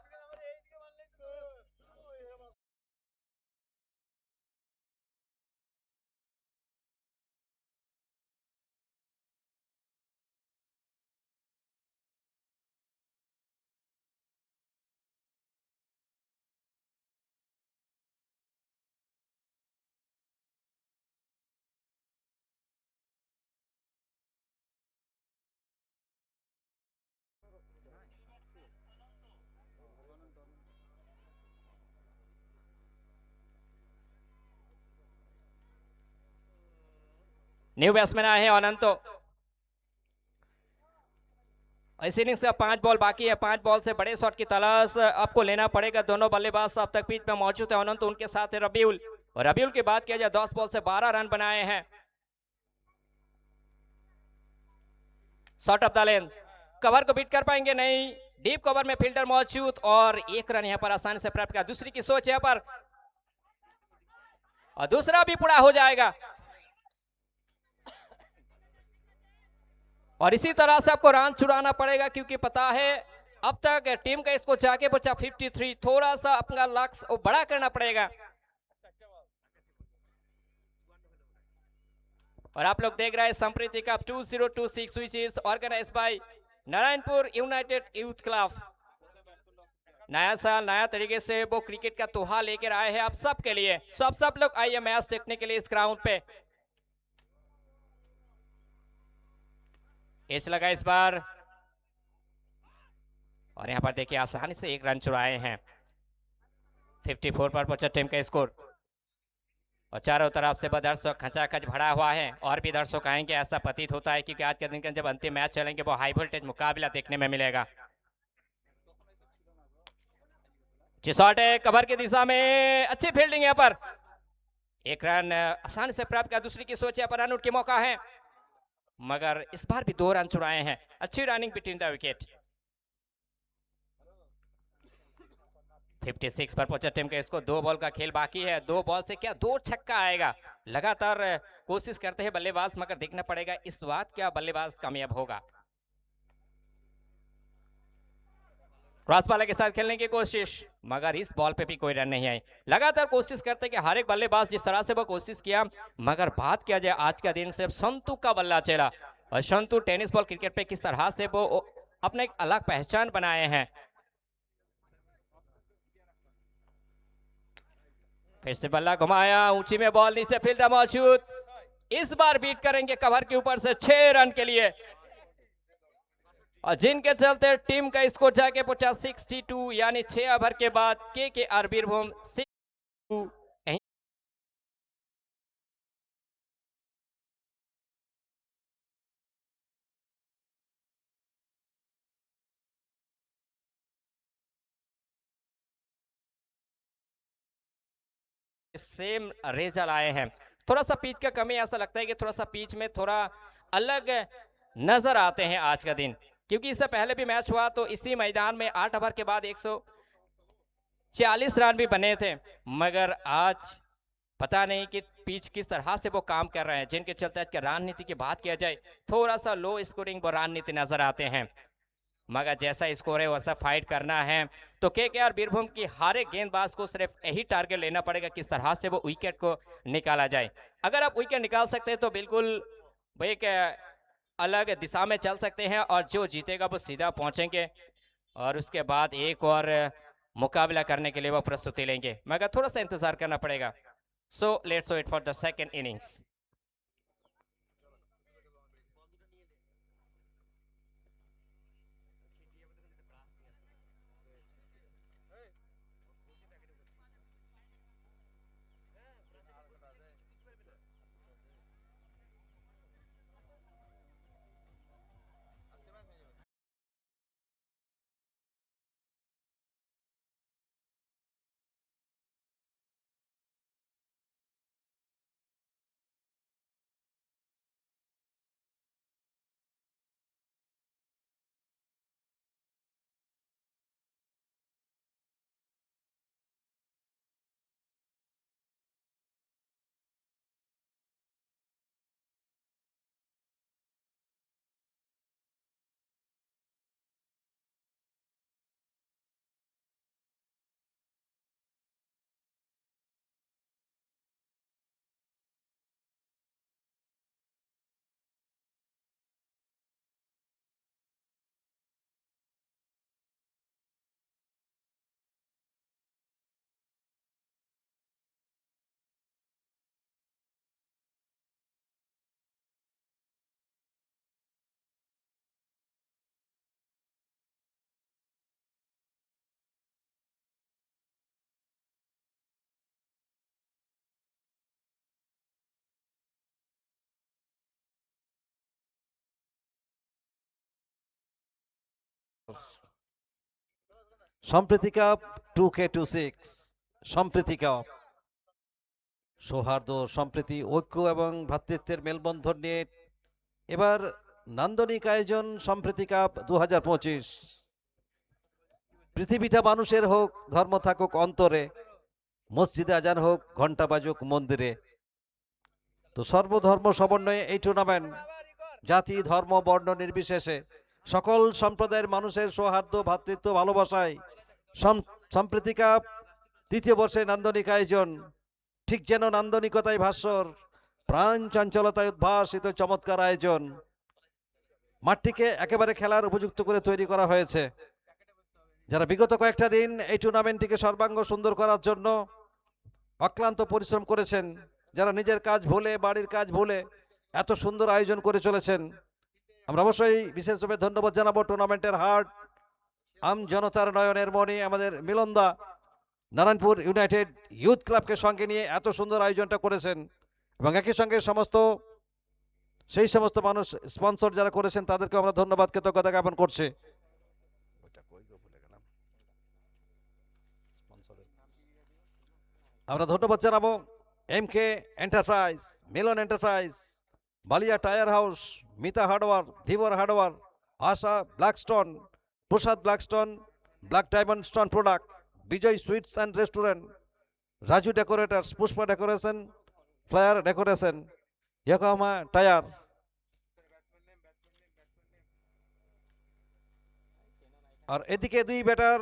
[SPEAKER 2] न्यू बैट्समैन आए हैं अनंतो, इस इनिंग्स का 5 बॉल बाकी है। 5 बॉल से बड़े शॉट की तलाश आपको लेना पड़ेगा। दोनों बल्लेबाज अब तक पिच में मौजूद है। अनंत उनके साथ है रबीउल, और रबीउल की बात किया जाए 10 बॉल से 12 रन बनाए हैं। Shot of the length, cover को बीट कर पाएंगे नहीं। डीप कवर में फील्डर मौजूद, और 1 रन यहां पर आसानी से प्राप्त किया। दूसरी की सोच यहां पर, और दूसरा भी पूरा हो जाएगा। और इसी तरह से आपको रन छुड़ाना पड़ेगा, क्योंकि पता है अब तक टीम का इसको जाके बचा 53। थोड़ा सा अपना लक्ष्य बड़ा करना पड़ेगा। और आप लोग देख रहे हैं Sampriti cup 2026 which is organize by Narayanpur united youth club. नया साल नया तरीके से वो क्रिकेट का त्योहार लेकर आए हैं आप सब के लिए। सब लोग आइए मैच देखने के लिए इस ग्राउंड पे। एज लगा इस बार, और यहां पर देखिए आसानी से 1 रन चुराए हैं। 54 पर पहुंचा टीम का स्कोर, और चारों तरफ से दर्शक खचाखच भरा हुआ है। और भी दर्शक आएंगे ऐसा प्रतीत होता है, क्योंकि आज के दिन का जब अंतिम मैच चलेंगे वो हाई वोल्टेज मुकाबला देखने में मिलेगा। शॉट है कवर की दिशा में, अच्छी फील्डिंग यहाँ पर। 1 रन आसानी से प्राप्त किया। दूसरी की सोच पर रन आउट के मौका है, मगर इस बार भी 2 रन चुराए हैं। अच्छी रनिंग बिटवीन द विकेट। 56 पर पहुंचा टीम का इसको। 2 बॉल का खेल बाकी है। 2 बॉल से क्या 2 छक्का आएगा। लगातार कोशिश करते हैं बल्लेबाज, मगर देखना पड़ेगा इस बात क्या बल्लेबाज कामयाब होगा। क्रॉस बॉल के साथ खेलने की कोशिश, मगर इस बॉल पे भी कोई रन नहीं आई। लगातार कोशिश करते कि हर एक बल्लेबाज जिस तरह से वो कोशिश किया, मगर बात किया जाए आज का दिन सिर्फ संतू का बल्ला चला। और संतू टेनिस बॉल क्रिकेट पे किस तरह से वो अपने एक अलग पहचान बनाए हैं। फिर से बल्ला घुमाया, ऊंची में बॉल, नीचे फील्डर मौजूद। इस बार बीट करेंगे कवर के ऊपर से 6 रन के लिए, और जिनके चलते टीम का स्कोर जाके पहुंचा 62, यानी 6 ओवर के बाद केकेआर बीरभूम 62सेम रेजल आए हैं। थोड़ा सा पिच का कमी, ऐसा लगता है कि थोड़ा सा पिच में थोड़ा अलग नजर आते हैं आज का दिन, क्योंकि इससे पहले भी मैच हुआ तो इसी मैदान में 8 ओवर के बाद 140 रन भी बने थे, मगर आज पता नहीं कि पिच किस तरह से वो काम कर रहे हैं, जिनके चलते आज की रणनीति की बात किया जाए थोड़ा सा लो स्कोरिंग वो रणनीति नजर आते हैं। मगर जैसा स्कोर है वैसा फाइट करना है, तो केकेआर बीरभूम की हर एक गेंदबाज को सिर्फ यही टारगेट लेना पड़ेगा किस तरह से वो विकेट को निकाला जाए। अगर आप विकेट निकाल सकते हैं तो बिल्कुल वो एक अलग दिशा में चल सकते हैं, और जो जीतेगा वो सीधा पहुंचेंगे, और उसके बाद एक और मुकाबला करने के लिए वो प्रस्तुति लेंगे, मगर थोड़ा सा इंतजार करना पड़ेगा। So let's wait for the second innings.
[SPEAKER 1] Sampriti cup 2K26 Sampriti cup সৌহার্দ্য সম্প্রীতি ঐক্য এবং ভ্রাতৃত্বের মেলবন্ধন নিয়ে এবার নান্দনিক আয়োজন সম্প্রীতি কাপ 2025। পৃথিবীটা মানুষের হোক, ধর্ম থাকুক অন্তরে, মসজিদে আজান হোক, ঘন্টা বাজুক মন্দিরে। তো সর্বধর্ম সমন্বয়ে এই টুর্নামেন্ট জাতি ধর্ম বর্ণ নির্বিশেষে সকল সম্প্রদায়ের মানুষের সৌহার্দ্য ভ্রাতৃত্ব ভালোবাসায় সম্প্রীতি কাপ তৃতীয় বর্ষে নান্দনিক আয়োজন। ঠিক যেন নান্দনিকতায় ভাস্বর, প্রাণ চঞ্চলতায় উদ্ভাসিত চমৎকার আয়োজন। মাঠটিকে একেবারে খেলার উপযুক্ত করে তৈরি করা হয়েছে। যারা বিগত কয়েকটা দিন এই টুর্নামেন্টটিকে সর্বাঙ্গ সুন্দর করার জন্য অক্লান্ত পরিশ্রম করেছেন, যারা নিজের কাজ ভুলে, বাড়ির কাজ ভুলে এত সুন্দর আয়োজন করে চলেছেন, আমরা অবশ্যই বিশেষভাবে ধন্যবাদ জানাবো টুর্নামেন্টের হার্ট, আম জনতার নয়নের মণি আমাদের মিলনদা নারায়ণপুর ইউনাইটেড ইউথ ক্লাবকে সঙ্গে নিয়ে এত সুন্দর আয়োজনটা করেছেন। এবং একই সঙ্গে সেই সমস্ত মানুষ স্পন্সর যারা করেছেন তাদেরকে আমরা ধন্যবাদ কৃতজ্ঞতা জ্ঞাপন করছি। আমরা ধন্যবাদ জানাবো MK enterprise, Milan enterprise, Balia tyre house, Mita hardware, Dhibar hardware, Asha blackstone, Prasad blackstone, black diamond stone product, Bijoy sweets and restaurant, Raju decorators, Pushpa decoration, flyer decoration, Yokohama tyre. আর এদিকে দুই ব্যাটার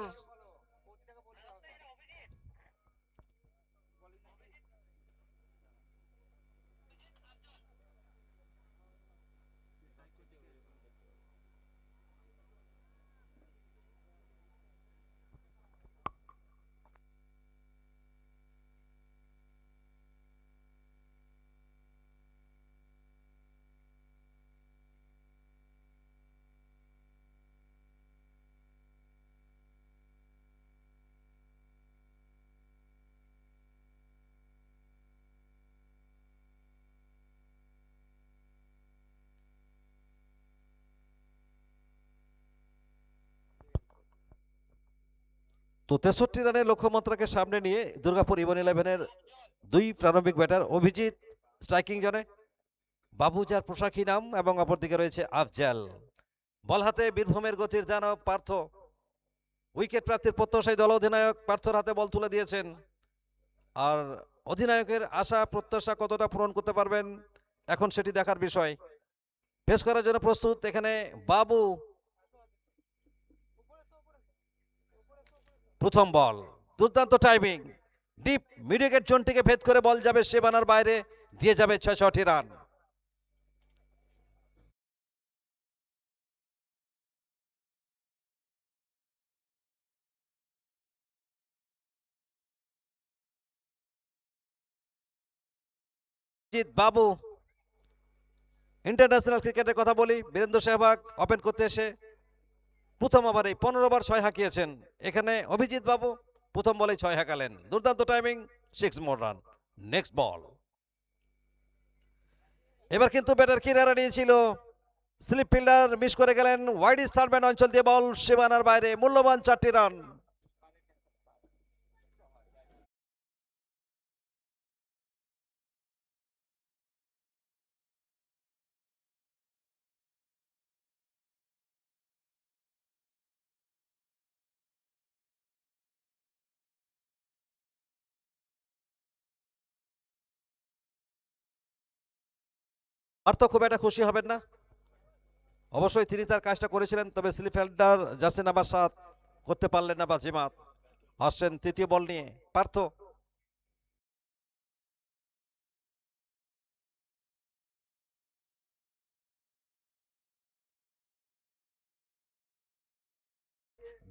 [SPEAKER 1] তো 63 রানের লক্ষ্যমাত্রাকে সামনে নিয়ে দুর্গাপুর ইভেন 11-এর দুই প্রারম্ভিক ব্যাটার অভিজিৎ স্ট্রাইকিং জোনে, বাবু যার পোশাকি নাম, এবং অপরদিকে রয়েছে আফজাল। বল হাতে বীরভূমের গতির দানব পার্থ, উইকেট প্রাপ্তির প্রত্যাশায় দল অধিনায়ক পার্থর হাতে বল তুলে দিয়েছেন। আর অধিনায়কের আশা প্রত্যাশা কতটা পূরণ করতে পারবেন এখন সেটি দেখার বিষয়। পেশ করার জন্য প্রস্তুত এখানে বাবু। প্রথম বল, দুর্দান্ত টাইমিং, ডিপ মিডউইকেট জোনটিকে ভেদ করে বল যাবে সীমানার বাইরে, দিয়ে যাবে 66 রান। জিৎ বাবু, ইন্টারন্যাশনাল ক্রিকেটের কথা বলি, বীরেন্দ্র সেহবাগ ওপেন করতে এসে প্রথম ওভারে 15 বার 6 হাঁকিয়েছেন। এখানে অভিজিৎ বাবু প্রথম বলেই 6 হাঁকালেন, দুর্দান্ত টাইমিং, 6 মোর রান। নেক্সট বল, এবার কিন্তু ব্যাটার কিনারা নিয়েছিল, স্লিপ ফিল্ডার মিস করে গেলেন, ওয়াইড স্টারম্যান অঞ্চল দিয়ে বল সীমানার বাইরে, মূল্যবান 4টি রান। আর তো খুব একটা খুশি হবেন না, অবশ্যই তিনি তার কাজটা করেছিলেন, তবে স্লিপ ফিল্ডার জার্সি নাম্বার 7 করতে পারলেন না বাজিমাত। আসছেন তৃতীয় বল নিয়ে পার্থ,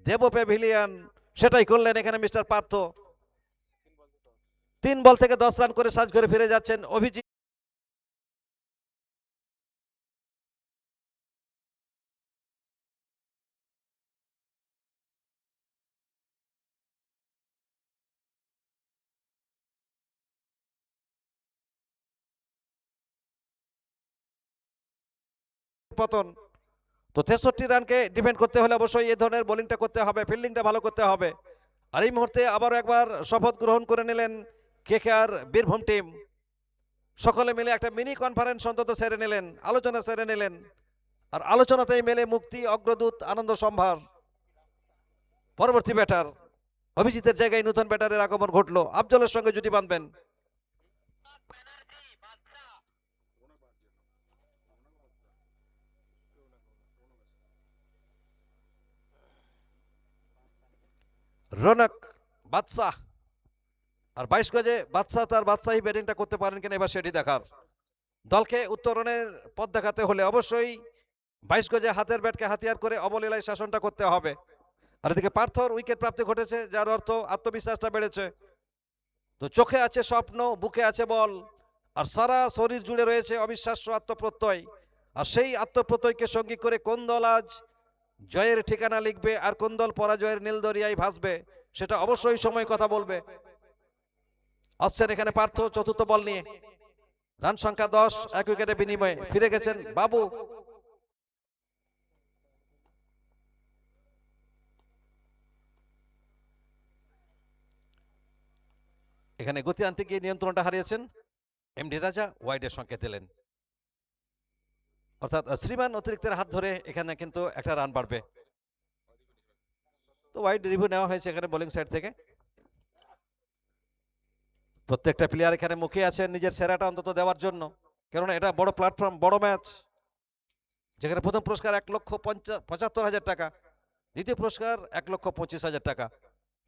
[SPEAKER 1] দেব প্যাভিলিয়ন, সেটাই করলেন এখানে মিস্টার পার্থ। 3 বল থেকে 10 রান করে সাজ করে ফিরে যাচ্ছেন অভিজিৎ। পতন তো 63 রানকে ডিফেন্ড করতে হলে অবশ্যই এই ধরনের বোলিংটা করতে হবে, ফিল্ডিংটা ভালো করতে হবে। আর এই মুহূর্তে আবারও একবার শপথ গ্রহণ করে নিলেন কেকেআর বীরভূম টিম। সকলে মিলে একটা মিনি কনফারেন্স অন্তত সেরে নিলেন, আলোচনা সেরে নিলেন। আর আলোচনাতেই মেলে মুক্তি, অগ্রদূত, আনন্দ সম্ভার। পরবর্তী ব্যাটার অভিজিতের জায়গায় নতুন ব্যাটারের আগমন ঘটলো, আফজলের সঙ্গে জুটি বাঁধবেন। রৌনক বাদশাহ, আর 22 গজে বাদশাহ তার বাদশাহী ব্যাটিংটা করতে পারেন কিনা এবার সেটি দেখার। দলকে উত্তরণের পথ দেখাতে হলে অবশ্যই 22 গজে হাতের ব্যাটকে হাতিয়ার করে অবলীলায় শাসনটা করতে হবে। আর এদিকে পার্থর উইকেট প্রাপ্তি ঘটেছে, যার অর্থ আত্মবিশ্বাসটা বেড়েছে। তো চোখে আছে স্বপ্ন, বুকে আছে বল, আর সারা শরীর জুড়ে রয়েছে অবিশ্বাস্য আত্মপ্রত্যয়। আর সেই আত্মপ্রত্যয়কে সঙ্গী করে কোন দল আজ জয়ের ঠিকানা লিখবে আর কোন দল পরাজয়ের নীলদরিয়ায় ভাসবে, সেটা অবশ্যই সময় কথা বলবে। আসছেন এখানে পার্থ চতুর্থ বল নিয়ে, রান সংখ্যা 10, 1 উইকেটে বিনিময়ে ফিরে গেছেন বাবু। এখানে গতি আনতে গিয়ে নিয়ন্ত্রণটা হারিয়েছেন এমডি রাজা, ওয়াইডের সংকেত দিলেন। অর্থাৎ শ্রীমান অতিরিক্তের হাত ধরে এখানে কিন্তু একটা রান বাড়বে। তো ওয়াইড রিভিউ নেওয়া হয়েছে এখানে বোলিং সাইড থেকে। প্রত্যেকটা প্লেয়ার এখানে মুখে আছেন নিজের সেরাটা অন্তত দেওয়ার জন্য, কেননা এটা বড় প্ল্যাটফর্ম, বড় ম্যাচ, যেখানে প্রথম পুরস্কার 1,75,000 টাকা, দ্বিতীয় পুরস্কার 1,25,000 টাকা,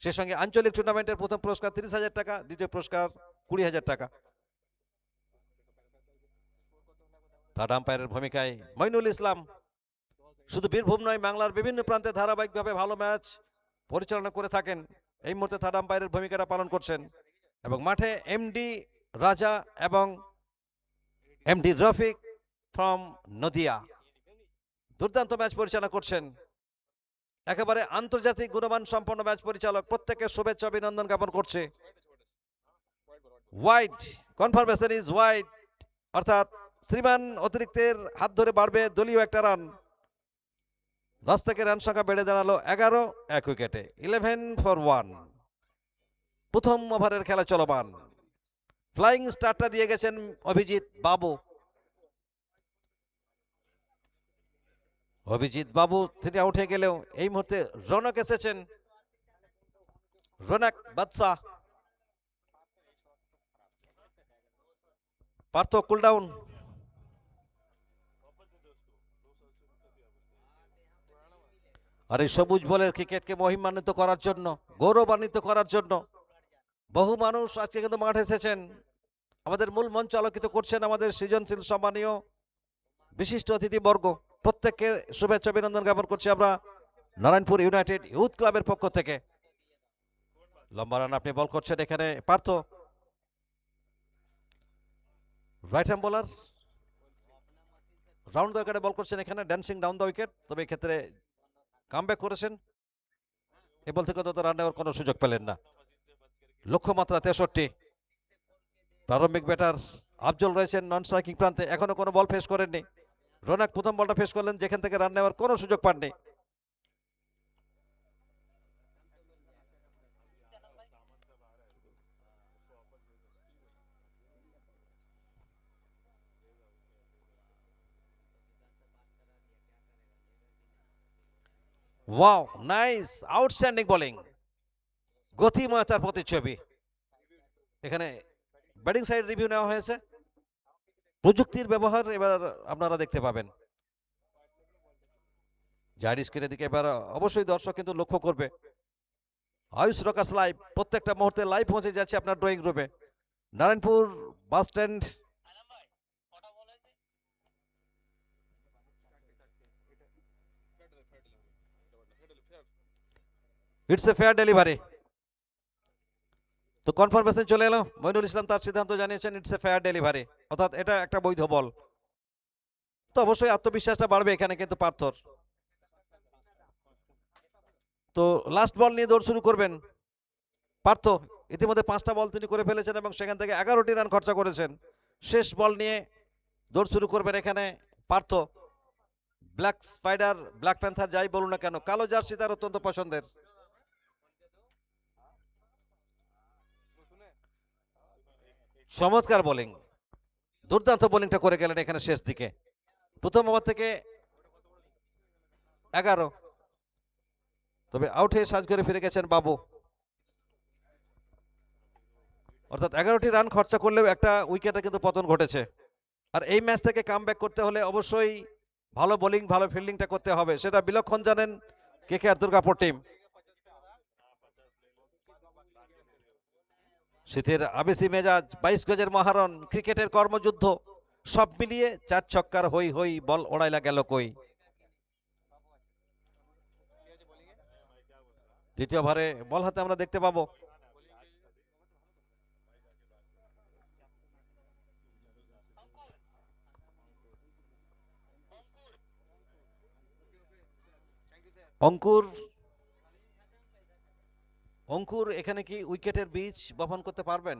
[SPEAKER 1] সেই সঙ্গে আঞ্চলিক টুর্নামেন্টের প্রথম পুরস্কার 30,000 টাকা, দ্বিতীয় পুরস্কার 20,000 টাকা। থার্ড আম্পায়ারের ভূমিকায় মইনুল ইসলাম। শুধু বীরভূম নয়, বাংলার বিভিন্ন প্রান্তে ধারাবাহিকভাবে ভালো ম্যাচ পরিচালনা করে থাকেন। এই মুহূর্তে থার্ড আম্পায়ারের ভূমিকাটা পালন করছেন। এবং মাঠে এমডি রাজা এবং এমডি রফিক ফ্রম নদিয়া দুর্দান্ত ম্যাচ পরিচালনা করছেন। একেবারে আন্তর্জাতিক গুণমান সম্পন্ন ম্যাচ পরিচালক, প্রত্যেকের শুভেচ্ছা অভিনন্দন জ্ঞাপন করছে। ওয়াইড, কনফার্মেশন ইজ ওয়াইড, অর্থাৎ শ্রীমান অতিরিক্তের হাত ধরে বাড়বে দলীয় একটা রান। 10 থেকে রান সংখ্যা বেড়ে দাঁড়ালো 11, 1 উইকেটে, 11 for 1। প্রথম ওভারের খেলা চলমান। ফ্লাইং স্টারটা দিয়ে গেছেন অভিজিৎ বাবু। অভিজিৎ বাবু তিনি উঠে গেলেও এই মুহূর্তে রৌনক এসেছেন, রৌনক বাদশাহ। পার্থ কুলডাউন। আর এই সবুজ বলের ক্রিকেটকে মহিমান্বিত করার জন্য, গৌরবান্বিত করার জন্য বহু মানুষ আজকে কিন্তু মাঠে এসেছেন। আমাদের মূল মঞ্চ আলোকিত করছেন আমাদের সৃজনশীল সম্মানীয় বিশিষ্ট অতিথিবর্গ। প্রত্যেককে শুভেচ্ছা অভিনন্দন জ্ঞাপন করছি আমরা নারায়ণপুর ইউনাইটেড ইউথ ক্লাবের পক্ষ থেকে। লম্বা রান আপনি বল করছেন এখানে Partha, right hand bowler, round the উইকেটে বল করছেন এখানে, ড্যান্সিং ডাউন দ্য উইকেট। তবে এক্ষেত্রে কামব্যাক করেছেন, এ বল থেকে তত রান নেওয়ার কোনো সুযোগ পেলেন না। লক্ষ্যমাত্রা 63। প্রারম্ভিক ব্যাটার আফজল রয়েছেন নন স্ট্রাইকিং প্রান্তে, এখনো কোনো বল ফেস করেননি। রৌনক প্রথম বলটা ফেস করলেন, যেখান থেকে রান নেওয়ার কোনো সুযোগ পাননি। ওয়াও, নাইস, আউটস্ট্যান্ডিং বোলিং, গতিময়তার প্রতিচ্ছবি। এখানে ব্যাটিং সাইড রিভিউ নেওয়া হয়েছে, প্রযুক্তির ব্যবহার এবার আপনারা দেখতে পাবেন। জায়ান্ট স্ক্রিনের দিকে এবার অবশ্যই দর্শক কিন্তু লক্ষ্য করবে। আয়ুষ রকাস লাইভ, প্রত্যেকটা মুহূর্তে লাইভ পৌঁছে যাচ্ছে আপনার ড্রয়িং রুমে। Narayanpur bus stand it's a fair delivery. তো কনফার্মেশন চলে এলো, মইনুল ইসলাম তার সিদ্ধান্ত জানিয়েছেন ইটস এ ফেয়ার ডেলিভারি, অর্থাৎ এটা একটা বৈধ বল। তো অবশ্যই আত্মবিশ্বাসটা বাড়বে এখানে কিন্তু পার্থর। তো লাস্ট বল নিয়ে দৌড় শুরু করবেন পার্থ। ইতিমধ্যে 5টা বল তিনি করে ফেলেছেন এবং সেখান থেকে 11টি রান খরচা করেছেন। শেষ বল নিয়ে দৌড় শুরু করবেন এখানে Partha. Black spider, black panther যাই বলুন না কেন, কালো জার্সি তার অত্যন্ত পছন্দের। চমৎকার বোলিং, দুর্দান্ত বোলিংটা করে গেলেন এখানে শেষ দিকে। প্রথম ওভার থেকে 11, তবে আউট হয়ে সাজ করে ফিরে গেছেন বাবু। অর্থাৎ 11টি রান খরচা করলেও একটা উইকেটে কিন্তু পতন ঘটেছে। আর এই ম্যাচ থেকে কামব্যাক করতে হলে অবশ্যই ভালো বোলিং, ভালো ফিল্ডিংটা করতে হবে, সেটা বিলক্ষণ জানেন কেকেআর দুর্গাপুর টিম। শীতের আবেশি মেজাজ, 22 গজের মহারণ, ক্রিকেটের কর্মযুদ্ধ, সব মিলিয়ে 4 ছক্কার হই হই, বল ওড়াইলা গেল কই। দ্বিতীয় ওভারে বল হাতে আমরা দেখতে পাবো। অঙ্কুর, অঙ্কুর এখানে কি উইকেটের বীজ বপন করতে পারবেন?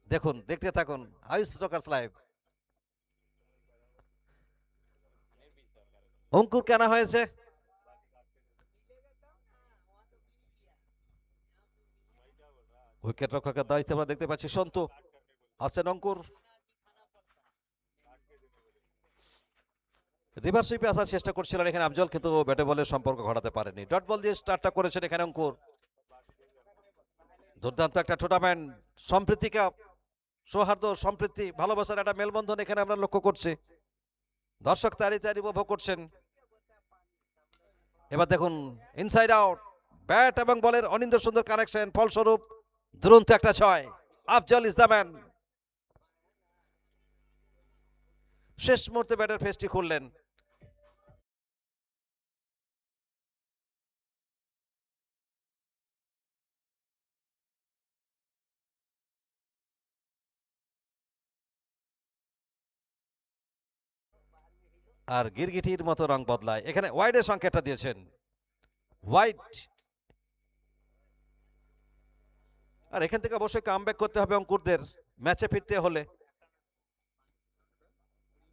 [SPEAKER 1] দেখুন, দেখতে থাকুন আয়ুষ রকার্স লাইভ। অঙ্কুর কেনা হয়েছে। উইকেট রক্ষকের দায়িত্বে আমরা দেখতে পাচ্ছি সন্তু, আছেন অঙ্কুর। রিভার্স সুইপে আসার চেষ্টা করছিলেন এখানে আফজল, কিন্তু ব্যাটে বলের সম্পর্ক ঘটাতে পারেনি। ডট বল দিয়ে স্টার্টটা করেছেন এখানে অঙ্কুর। দুর্দান্ত একটা টুর্নামেন্ট, সম্প্রীতি কাপ, সৌহার্দ্য, সম্প্রীতি, ভালোবাসার একটা মেলবন্ধন এখানে আমরা লক্ষ্য করছি। দর্শক তারি তারি উপভোগ করছেন। এবার দেখুন ইনসাইড আউট, ব্যাট এবং বলের অনিন্দ সুন্দর কানেকশন, ফলস্বরূপ দুরন্ত একটা 6। Afzal is the man. শেষ মুহূর্তে ব্যাটের ফেসটি খুললেন। আর গিরগিটির মতো রং বদলায়, এখানে ওয়াইডের সংকেতটা দিয়েছেন, ওয়াইড। আর এখান থেকে অবশ্যই কামব্যাক করতে হবে অঙ্কুরদের ম্যাচে ফিরতে হলে।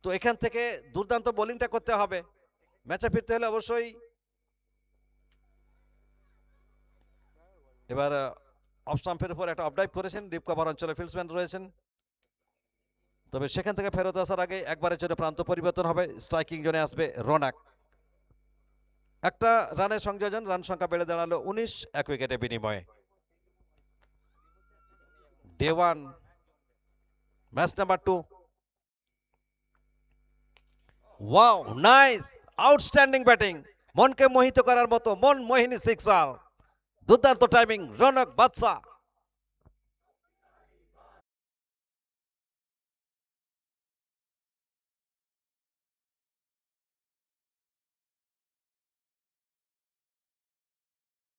[SPEAKER 1] তো এখান থেকে দুর্দান্ত বোলিংটা করতে হবে ম্যাচে ফিরতে হলে অবশ্যই। এবার অফ স্টাম্পের উপর একটা অফডাইভ করেছেন, ডিপ কভার অঞ্চলে ফিল্ডসম্যান রয়েছেন, তবে সেখান থেকে ফেরত আসার আগে একবারের জন্য প্রান্ত পরিবর্তন হবে, স্ট্রাইকিং জোনে আসবে রোনাক। একটা রানের সংযোজন, রান সংখ্যা বেড়ে দাঁড়ালো 19, 1 উইকেটে বিনিময়ে। Day 1, match number 2। Wow, nice, outstanding batting, মনকে মোহিত করার মতো মন মোহিনী সিক্সার, দুর্দান্ত টাইমিং রনক বাদশা।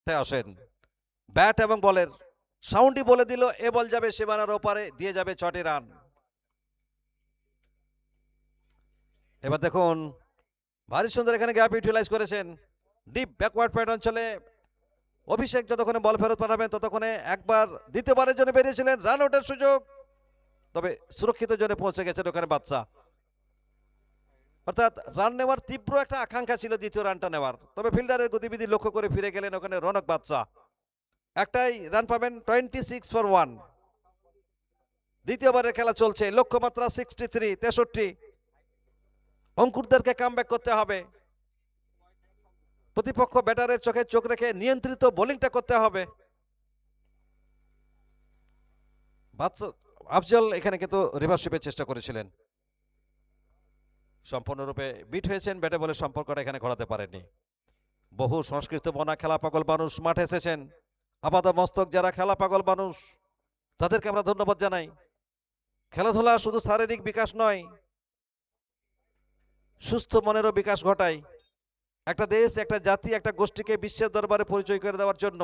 [SPEAKER 1] আসেন ব্যাট এবং বলের সাউন্ডই বলে দিল এ বল যাবে সীমানার ওপারে, দিয়ে যাবে 6টি রান। এবার দেখুন ভারী সুন্দর এখানে গ্যাপ ইউটিলাইজ করেছেন, ডিপ ব্যাকওয়ার্ড পয়েন্ট অঞ্চলে অভিষেক যতক্ষণে বল ফেরত পাঠাবেন ততক্ষণে একবার দ্বিতীয়বারের জন্য বেরিয়েছিলেন, রান আউটের সুযোগ, তবে সুরক্ষিত জোনে পৌঁছে গেছেন ওখানে বাদশা। অর্থাৎ রান নেওয়ার তীব্র একটা আকাঙ্ক্ষা ছিল দ্বিতীয় রানটা নেওয়ার, তবে ফিল্ডারের গতিবিধি লক্ষ্য করে ফিরে গেলেন ওখানে রনক বাদশা। একটাই রান পাবেন, 26 ফর 1। দ্বিতীয়বারের খেলা চলছে, লক্ষ্যমাত্রা 63। অঙ্কুরদেরকে কামব্যাক করতে হবে, প্রতিপক্ষ ব্যাটারের চোখে চোখ রেখে নিয়ন্ত্রিত বোলিংটা করতে হবে। আফজল এখানে কিন্তু রিভার্সশিপের চেষ্টা করেছিলেন, সম্পূর্ণরূপে বিট হয়েছেন, ব্যাটে বলের সম্পর্কটা এখানে ঘোরাতে পারেননি। বহু সংস্কৃত বনা খেলা পাগল মানুষ মাঠে এসেছেন, আপাত মস্তক যারা খেলা পাগল মানুষ তাদেরকে আমরা ধন্যবাদ জানাই। খেলাধুলা শুধু শারীরিক বিকাশ নয়, সুস্থ মনেরও বিকাশ ঘটায়। একটা দেশ, একটা জাতি, একটা গোষ্ঠীকে বিশ্বের দরবারে পরিচয় করে দেওয়ার জন্য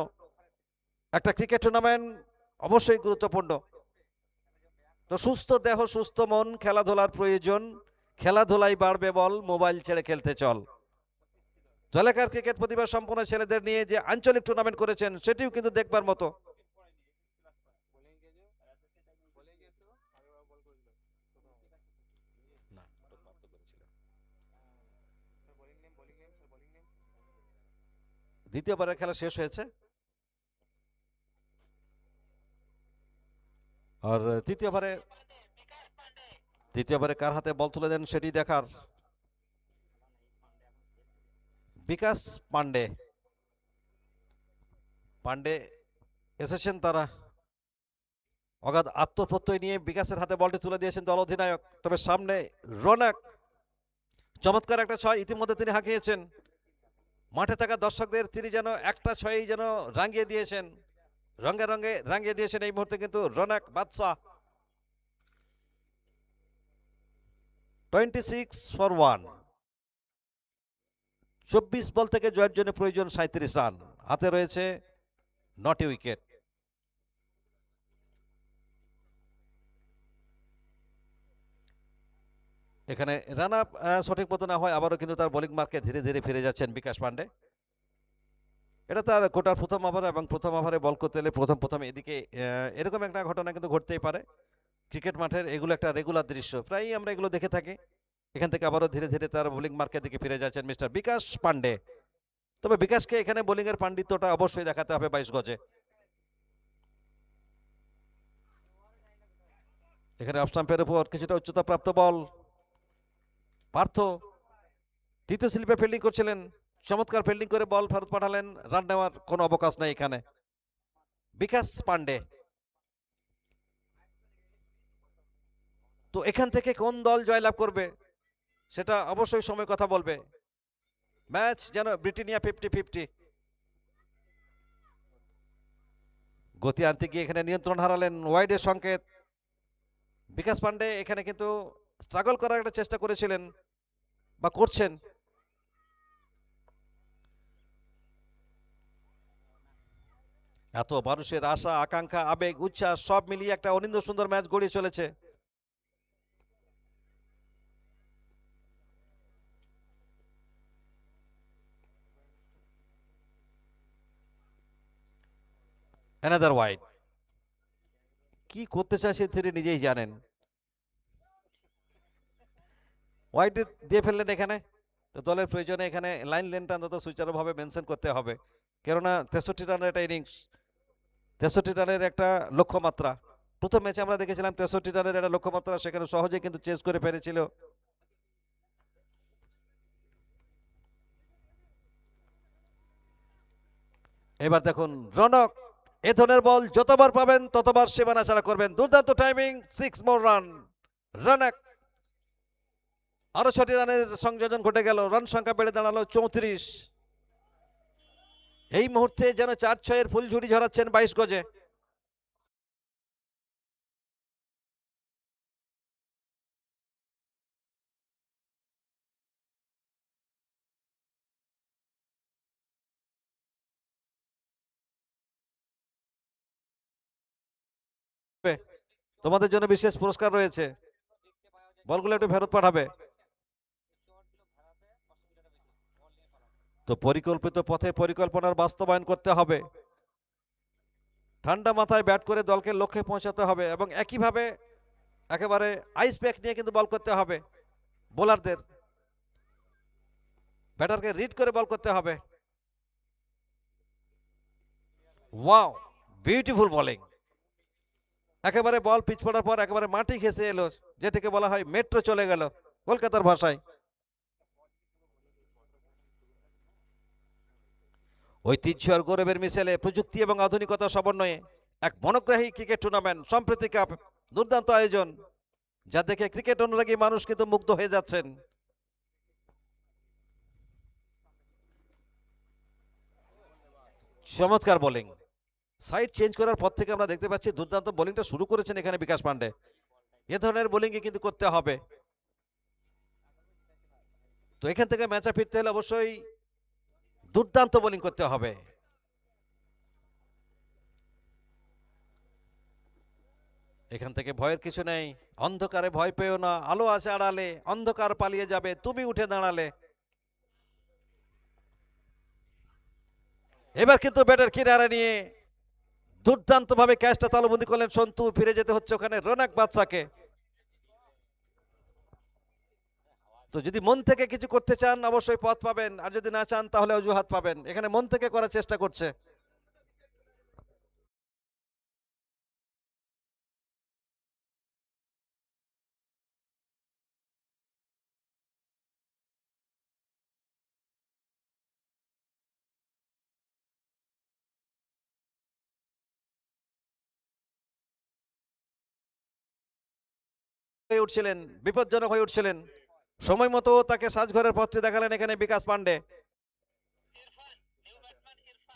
[SPEAKER 1] একটা ক্রিকেট টুর্নামেন্ট অবশ্যই গুরুত্বপূর্ণ। তো সুস্থ দেহ সুস্থ মন, খেলাধুলার প্রয়োজন, খেলাধুলাই বাড়বে বল, মোবাইল ছেড়ে খেলতে চল। এলাকার ক্রিকেট প্রতিভা সম্পন্ন ছেলেদের নিয়ে যে আঞ্চলিক টুর্নামেন্ট করেছেন সেটিও কিন্তু দেখবার মতো। দ্বিতীয়বারের খেলা শেষ হয়েছে, আর তৃতীয়বারে কার হাতে বল তুলে দেন সেটি দেখার। বিকাশ পান্ডে এসেছেন, তারা অগাধ আত্মপ্রত্যয় নিয়ে বিকাশের হাতে বলটি তুলে দিয়েছেন দল অধিনায়ক। তবে সামনে রৌনক, চমৎকার একটা ছয় ইতিমধ্যে তিনি হাঁকিয়েছেন। মাঠে থাকা দর্শকদের তিনি যেন একটা ছয়ই যেন রাঙিয়ে দিয়েছেন, রঙে রঙে রাঙিয়ে দিয়েছেন এই মুহূর্তে কিন্তু রৌনক বাদশা। 26 for 1। 24 বল থেকে জয়ের জন্য প্রয়োজন 37 রান, হাতে রয়েছে 9টি উইকেট। এখানে রান আপ সঠিক মতো না হয়, আবারও কিন্তু তার বোলিং মার্কে ধীরে ধীরে ফিরে যাচ্ছেন বিকাশ পান্ডে। এটা তার কোটার প্রথম ওভার, এবং প্রথম ওভারে বল করতে এলে প্রথম এদিকে এরকম একটা ঘটনা কিন্তু ঘটতেই পারে ক্রিকেট মাঠের। এগুলো একটা রেগুলার দৃশ্য, প্রায়ই আমরা এগুলো দেখে থাকি। এখান থেকে আবারও ধীরে ধীরে তার বোলিং মার্কের দিকে ফিরে যাচ্ছেন মিস্টার বিকাশ পান্ডে। তবে বিকাশকে এখানে বোলিংয়ের পাণ্ডিত্যটা অবশ্যই দেখাতে হবে 22 গজে। এখানে অফ স্টাম্পের উপর কিছুটা উচ্চতা প্রাপ্ত বল, পার্থ তৃতীয় স্লিপে ফিল্ডিং করছিলেন, চমৎকার ফিল্ডিং করে বল ফেরত পাঠালেন। রান নেওয়ার কোনো অবকাশ নেই এখানে। বিকাশ পান্ডে, তো এখান থেকে কোন দল জয়লাভ করবে সেটা অবশ্যই সময় কথা বলবে। ম্যাচ যেন ব্রিটানিয়া 50-50। গতি আনতে গিয়ে এখানে নিয়ন্ত্রণ হারালেন, ওয়াইডের সংকেত। বিকাশ পান্ডে এখানে কিন্তু স্ট্রাগল করার একটা চেষ্টা করেছিলেন বা করছেন। এত মানুষের আশা আকাঙ্ক্ষা আবেগ উচ্ছ্বাস সব মিলিয়ে একটা অনিন্দ সুন্দর ম্যাচ গড়িয়ে চলেছে। অ্যানাদার ওয়াইড, কি করতে চাইছেন তিনি নিজেই জানেন। ওয়াইড দিয়ে ফেললেন এখানে। তো দলের প্রয়োজনে এখানে লাইন লেনটা অন্তত সুচারুভাবে মেনশন করতে হবে, কেননা 63 রানের একটা ইনিংস, 63 রানের একটা লক্ষ্যমাত্রা। প্রথম ম্যাচে আমরা দেখেছিলাম 63 রানের একটা লক্ষ্যমাত্রা, সেখানে সহজে কিন্তু চেস করে ফেলেছিল। এবার দেখুন রৌনক, এ ধরনের বল যতবার পাবেন ততবার সীমানা ছাড়া করবেন। দুর্দান্ত টাইমিং, 6 মোর রান। রৌনক আরো 6টি রানের সংযোজন ঘটে গেল, রান সংখ্যা বেড়ে দাঁড়ালো 34। এই মুহূর্তে যেন 4-6-এর ফুলঝুরি ঝরাচ্ছেন 22 গজে। তোমাদের জন্য বিশেষ পুরস্কার রয়েছে, বলগুলো একটু ফেরত পাঠাবে। তো পরিকল্পিত পথে পরিকল্পনার বাস্তবায়ন করতে হবে, ঠান্ডা মাথায় ব্যাট করে দলকে লক্ষ্যে পৌঁছাতে হবে, এবং একইভাবে একেবারে আইস প্যাক নিয়ে কিন্তু বল করতে হবে। বোলারদের ব্যাটারকে রিড করে বল করতে হবে। Wow, beautiful bowling. একেবারে বল পিচ পড়ার পর একেবারে মাটি ঘেঁষে এলো, যেটাকে বলা হয় মেট্রো চলে গেল কলকাতার ভাষায়। ঐতিহ্য আর গৌরবের মিশেলে প্রযুক্তি এবং আধুনিকতার সমন্বয়ে এক মনোগ্রাহী ক্রিকেট টুর্নামেন্ট সম্প্রীতি কাপ, দুর্দান্ত আয়োজন, যা দেখে ক্রিকেট অনুরাগী মানুষ কিন্তু মুগ্ধ হয়ে যাচ্ছেন। চমৎকার বোলিং, সাইড চেঞ্জ করার পর থেকে আমরা দেখতে পাচ্ছি দুর্দান্ত বোলিংটা শুরু করেছেন এখানে বিকাশ পান্ডে। এ ধরনের বোলিংই কিন্তু করতে হবে। তো এখান থেকে ম্যাচে ফিরতে হলে অবশ্যই দুর্দান্ত বোলিং করতে হবে। এখান থেকে ভয়ের কিছু নেই, অন্ধকারে ভয় পেও না, আলো আছে আড়ালে, অন্ধকার পালিয়ে যাবে তুমি উঠে দাঁড়ালে। এবার কিন্তু ব্যাটের কিনারে নিয়ে দুর্দান্ত ভাবে ক্যাচটা তালুবন্দি করলেন সন্তু। ফিরে যেতে হচ্ছে ওখানে রৌনক বাদশাকে। তো যদি মন থেকে কিছু করতে চান অবশ্যই পথ পাবেন, আর যদি না চান তাহলে অজুহাত পাবেন। এখানে মন থেকে করার চেষ্টা করছে। হয়ে উঠছিলেন, বিপজ্জনক হয়ে উঠছিলেন, সময় মতো তাকে সাজঘরের পথটি দেখালেন এখানে Bikash Pandey.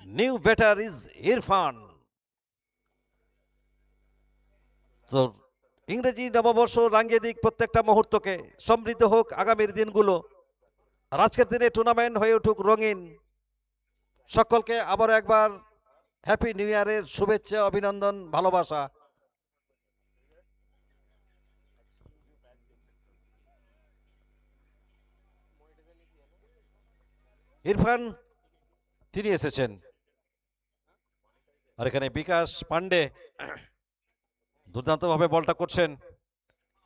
[SPEAKER 1] New batter is Irfan. তো ইংরেজি নববর্ষ রাঙিয়ে দিক প্রত্যেকটা মুহূর্তকে, সমৃদ্ধ হোক আগামীর দিনগুলো, আর আজকের দিনে টুর্নামেন্ট হয়ে উঠুক রঙিন। সকলকে আবারও একবার হ্যাপি নিউ ইয়ারের শুভেচ্ছা, অভিনন্দন, ভালোবাসা। ইরফান তিনি এসেছেন, আর এখানে বিকাশ পান্ডে দুর্দান্তভাবে বলটা করছেন।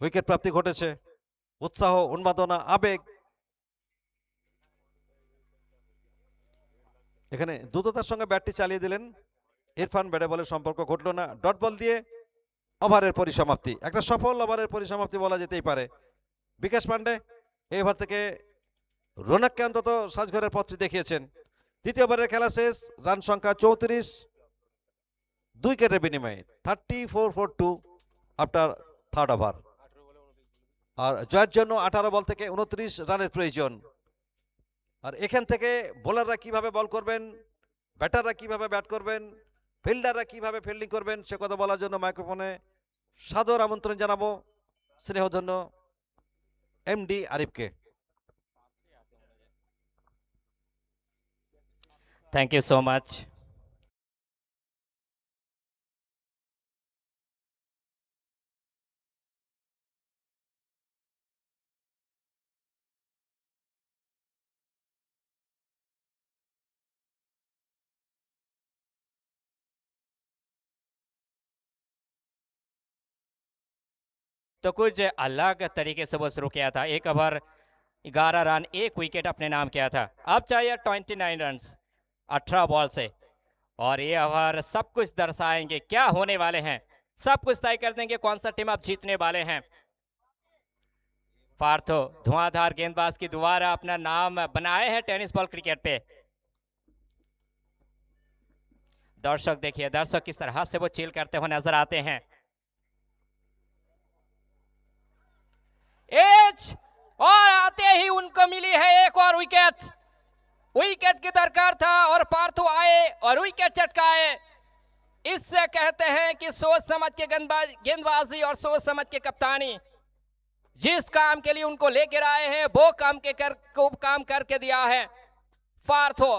[SPEAKER 1] উইকেট প্রাপ্তি ঘটেছে, উৎসাহ, উন্মাদনা, আবেগ। এখানে দ্রুততার সঙ্গে ব্যাটটি চালিয়ে দিলেন ইরফান, ব্যাটে বলের সম্পর্ক ঘটলো না। ডট বল দিয়ে ওভারের পরিসমাপ্তি, একটা সফল ওভারের পরিসমাপ্তি বলা যেতেই পারে। বিকাশ পান্ডে এই ওভার থেকে রোনাককে অন্তত সাজঘরের পথটি দেখিয়েছেন। দ্বিতীয় ওভারের খেলা শেষ, রান সংখ্যা 34, 2 উইকেটের বিনিময়ে 34 for 2 আফটার থার্ড ওভার। আর জয়ের জন্য 18 বল থেকে 29 রানের প্রয়োজন। আর এখান থেকে বোলাররা কিভাবে বল করবেন, ব্যাটাররা কিভাবে ব্যাট করবেন, ফিল্ডাররা কিভাবে ফিল্ডিং করবেন, সে কথা বলার জন্য মাইক্রোফোনে সাদর আমন্ত্রণ জানাবো স্নেহধন্য এমডি আরিফকে।
[SPEAKER 2] Thank you so much. तो कुछ अलग तरीके से वो शुरू किया था। एक ओवर 11 रन, 1 विकेट अपने नाम किया था। अब चाहिए 29 रन 18 बॉल से, और ये ओवर सब कुछ दर्शाएंगे क्या होने वाले हैं, सब कुछ तय कर देंगे कौन सा टीम अब जीतने वाले हैं। पार्थो धुआंधार गेंदबाज की दोबारा अपना नाम बनाए हैं टेनिस बॉल क्रिकेट पे। दर्शक देखिए, दर्शक किस तरह से वो चिल करते हुए नजर आते हैं। एज और आते ही उनको मिली है एक और विकेट। विकेट की दरकार था और पार्थो आए और विकेट चटकाए। इससे कहते हैं कि सोच समझ के गेंदबाजी और सोच समझ के कप्तानी। जिस काम के लिए उनको लेकर आए हैं वो काम करके दिया है पार्थो।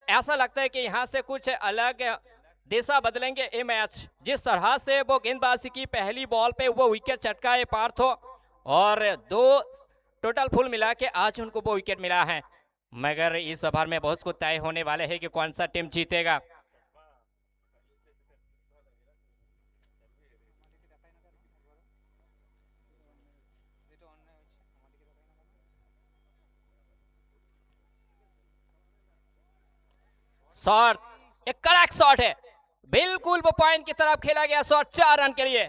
[SPEAKER 2] ऐसा लगता है कि यहां से कुछ अलग दिशा बदलेंगे ये मैच। जिस तरह से वो गेंदबाजी की पहली बॉल पे वो विकेट चटकाए पार्थो, और 2 टोटल फुल मिला के आज उनको वो विकेट मिला है। मगर इस ओवर में बहुत कुछ तय होने वाले हैं कि कौन सा टीम जीतेगा। शॉट, एक करेक्ट शॉट है, बिल्कुल वो पॉइंट की तरफ खेला गया शॉट 4 रन के लिए।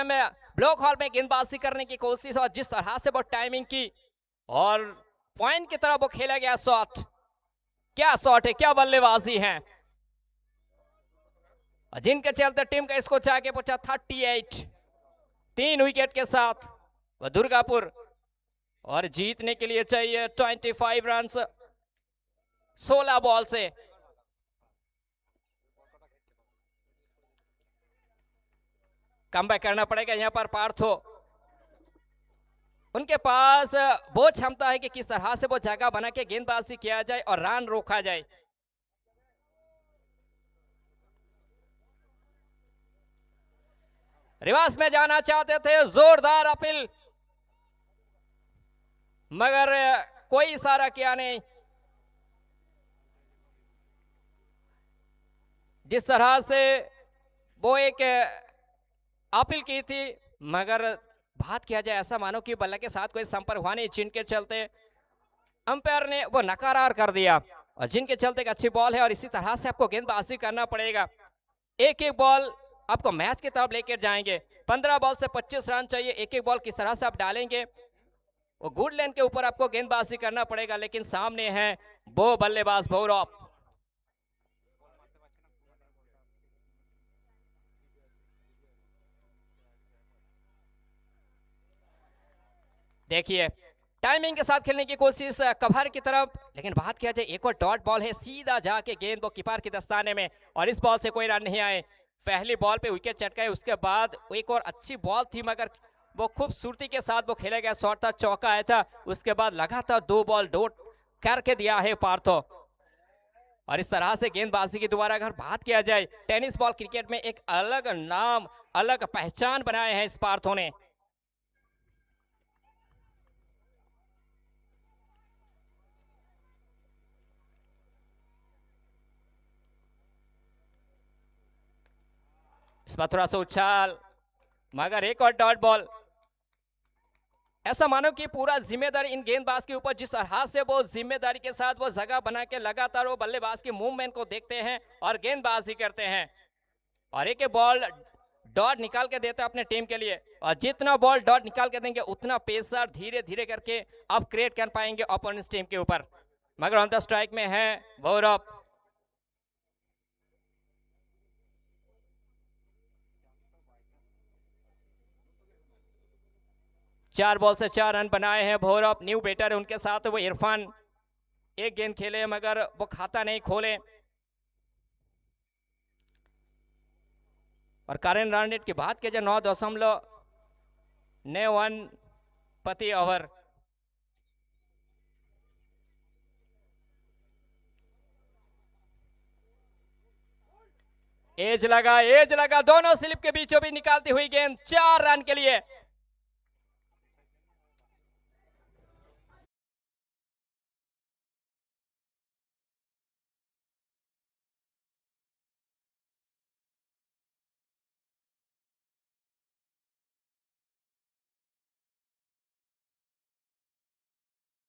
[SPEAKER 2] में ब्लॉक हॉल में गेंदबाजी करने की कोशिश, और जिस तरह से वो टाइमिंग की और पॉइंट की तरफ वो खेला गया शॉट, क्या शॉट है, क्या बल्लेबाजी है, जिनके चलते टीम का स्कोर जाके पहुंचा 38, 3 विकेट के साथ वह दुर्गापुर, और जीतने के लिए चाहिए 25 रन 16 बॉल से। कमबैक करना पड़ेगा यहाँ पर पार्थो। उनके पास वो क्षमता है कि किस तरह से वो जगह बना के गेंदबाजी किया जाए और रन रोका जाए। रिवर्स में जाना चाहते थे, जोरदार अपील, मगर कोई इशारा किया नहीं। जिस तरह से वो एक अपील की थी, मगर बात किया जाए ऐसा मानो कि बल्ले के साथ कोई संपर्क हुआ नहीं, जिनके चलते अंपायर ने वो नकारार कर दिया, और जिनके चलते एक अच्छी बॉल है और इसी तरह से आपको गेंदबाजी करना पड़ेगा। एक एक बॉल आपको मैच की तरफ लेकर जाएंगे। 15 बॉल से 25 रन चाहिए। एक एक बॉल किस तरह से आप डालेंगे, वो गुड लेन के ऊपर आपको गेंदबाजी करना पड़ेगा। लेकिन सामने है वो बल्लेबाज भौरव। देखिए टाइमिंग के साथ खेलने की कोशिश कवर की तरफ, लेकिन बात किया जाए एक और डॉट बॉल है, सीधा जाके गेंद वो कीपर के दस्ताने में, और इस बॉल से कोई रन नहीं आए। पहली बॉल पे विकेट चटकाए, उसके बाद एक और अच्छी बॉल थी, मगर वो खूबसूरती के साथ वो खेला गया शॉट था, चौका आया था। उसके बाद लगातार 2 बॉल डॉट करके दिया है पार्थो। और इस तरह से गेंदबाजी की दोबारा अगर बात किया जाए, टेनिस बॉल क्रिकेट में एक अलग नाम, अलग पहचान बनाए हैं इस पार्थो ने। इस पर थोड़ा सा उछाल, मगर एक और डॉट बॉल। ऐसा मानो कि पूरा जिम्मेदारी इन गेंदबाज के ऊपर, जिस तरह से वो जिम्मेदारी के साथ वो जगह बना के लगातार वो बल्लेबाज के मूवमेंट को देखते हैं और गेंदबाजी करते हैं, और एक बॉल डॉट निकाल के देते हैं अपने टीम के लिए। और जितना बॉल डॉट निकाल के देंगे उतना प्रेशर धीरे धीरे करके आप क्रिएट कर पाएंगे ओपोनेंट्स टीम के ऊपर। मगर ऑन द स्ट्राइक में है भौरव। चार बॉल से 4 रन बनाए हैं भौरव। न्यू बैटर है उनके साथ, वो इरफान एक गेंद खेले मगर वो खाता नहीं खोले। और करेंट रन रेट की बात की जाए 9.91 प्रति ओवर। एज लगा दोनों स्लिप के बीचों बीच निकालती हुई गेंद 4 रन के लिए।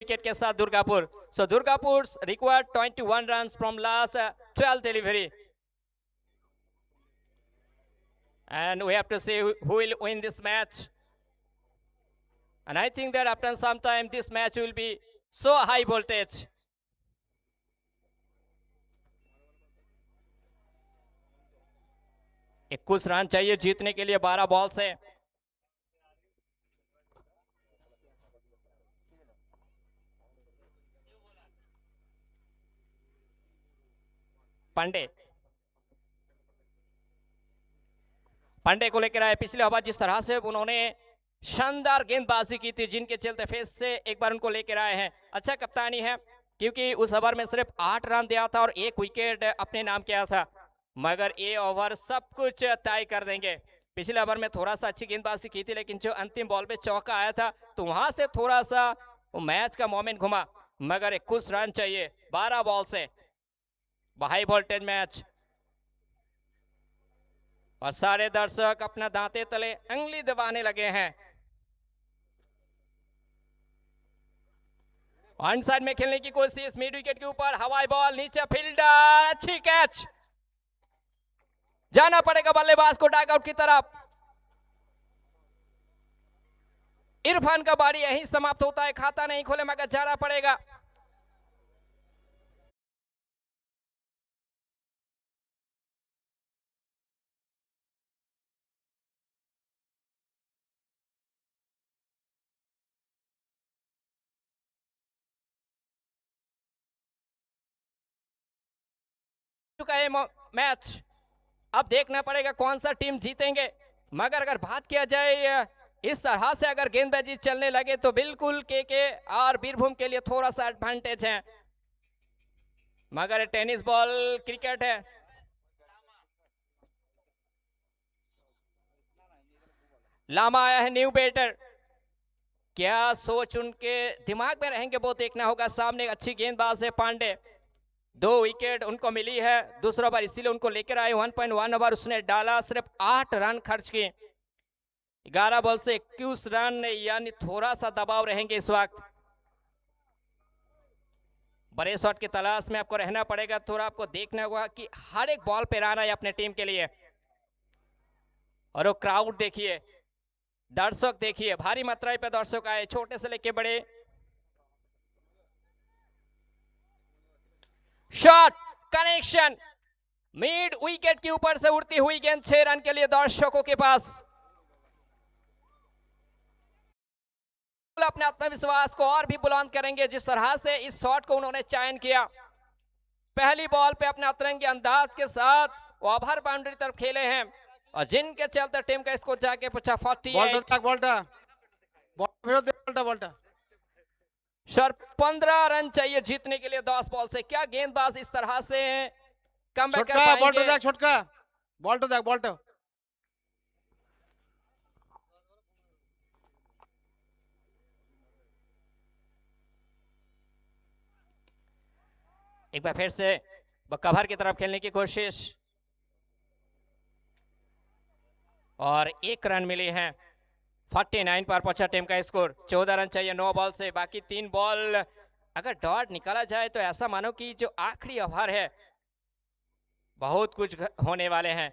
[SPEAKER 2] विकेट के साथ Durgapur. So Durgapur required 21 runs from last 12 delivery. And we have to see who will win this match. And I think that after some time this match will be so high voltage. इक्कीस run चाहिए जीतने के लिए 12 ball से। पांडे को लेकर आए। पिछले ओवर जिस तरह से उन्होंने शानदार गेंदबाजी की थी, जिनके चलते फेस से एक बार उनको लेकर आए हैं। अच्छा कप्तानी है, क्योंकि उस ओवर में सिर्फ 8 रन दिया था और 1 विकेट अपने नाम किया था, मगर ये ओवर सब कुछ तय कर देंगे। पिछले ओवर में थोड़ा सा अच्छी गेंदबाजी की थी, लेकिन जो अंतिम बॉल पे चौका आया था तो वहां से थोड़ा सा वो मैच का मोमेंट घुमा, मगर 21 रन चाहिए 12 बॉल से। हाई वोल्टेज मैच, और सारे दर्शक अपना दांते तले अंगली दबाने लगे हैं। ऑन साइड में खेलने की कोशिश, मिड विकेट के ऊपर हवाई बॉल, नीचे फील्डर, अच्छी कैच। जाना पड़ेगा बल्लेबाज को डगआउट की तरफ। इरफान का बारी यहीं समाप्त होता है, खाता नहीं खोले मगर जाना पड़ेगा। चुका है मैच, अब देखना पड़ेगा कौन सा टीम जीतेंगे। मगर अगर बात किया जाए इस तरह से अगर गेंदबाजी चलने लगे तो बिल्कुल के और बीरभूम के लिए थोड़ा सा एडवांटेज है, मगर टेनिस बॉल क्रिकेट है। लामा आया है न्यू बैटर, क्या सोच उनके दिमाग में रहेंगे वो देखना होगा। सामने अच्छी गेंदबाज है पांडे, 2 विकेट उनको मिली है दूसरा ओवर, इसीलिए उनको लेकर आए। 1.1 ओवर उसने डाला, सिर्फ 8 रन खर्च किए, 11 बॉल से 21 रन, यानी थोड़ा सा दबाव रहेंगे इस वक्त। बड़े शॉट की तलाश में आपको रहना पड़ेगा, थोड़ा आपको देखना होगा कि हर एक बॉल पे रन आए अपने टीम के लिए। और वो क्राउड देखिए, दर्शक देखिए, भारी मात्रा पे दर्शक आए, छोटे से लेके बड़े। शॉट कनेक्शन, मिड विकेट के ऊपर से उड़ती हुई गेंद, 6 रन के लिए दर्शकों के पास। अपने आत्मविश्वास को और भी बुलंद करेंगे जिस तरह से इस शॉट को उन्होंने चयन किया। पहली बॉल पे अपने अतरंगी अंदाज के साथ ओवर बाउंड्री तरफ खेले हैं, और जिनके चलते टीम का स्कोर जाके पहुंचा 48। सर 15 रन चाहिए जीतने के लिए 10 बॉल से। क्या गेंदबाज इस तरह से कमबैक कर पाएंगे?
[SPEAKER 3] छोटका बॉल
[SPEAKER 2] एक बार फिर से वो कवर की तरफ खेलने की कोशिश, और 1 रन मिली है। 49 पर पहुंचा टीम का स्कोर। 14 रन चाहिए 9 बॉल से, बाकी 3 बॉल अगर डॉट निकाला जाए तो ऐसा मानो कि जो आखिरी ओवर है बहुत कुछ होने वाले हैं,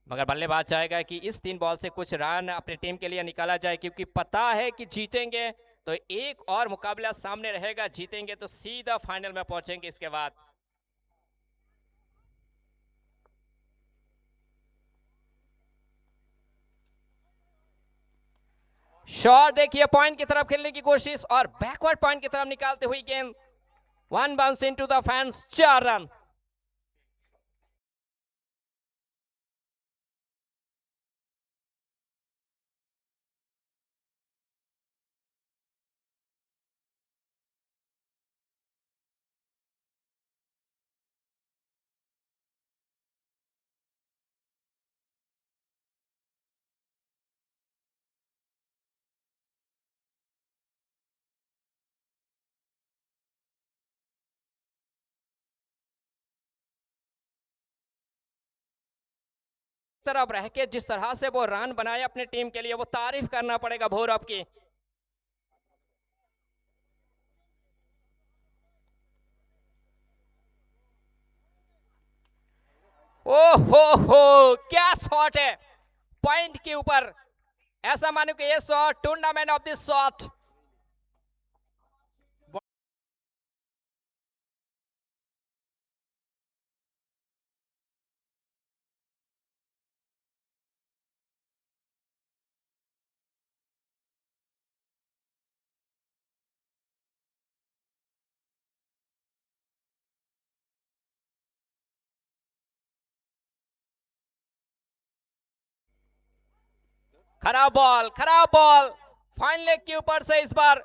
[SPEAKER 2] मगर बल्लेबाज चाहेगा कि इस 3 बॉल से कुछ रन अपनी टीम के लिए निकाला जाए, क्योंकि पता है कि जीतेंगे तो एक और मुकाबला सामने रहेगा, जीतेंगे तो सीधा फाइनल में पहुंचेंगे इसके बाद। शॉट देखिए, पॉइंट की तरफ खेलने की कोशिश और बैकवर्ड पॉइंट की तरफ निकालते हुई गेंद, 1 bounce into the fans, 4 run. तरफ रह के जिस तरह से वो रन बनाए अपनी टीम के लिए, वो तारीफ करना पड़ेगा भोरब की। हो क्या शॉट है पॉइंट के ऊपर, ऐसा मानो कि ये shot tournament of the shot. खराब बॉल फाइन लेग के ऊपर से इस बार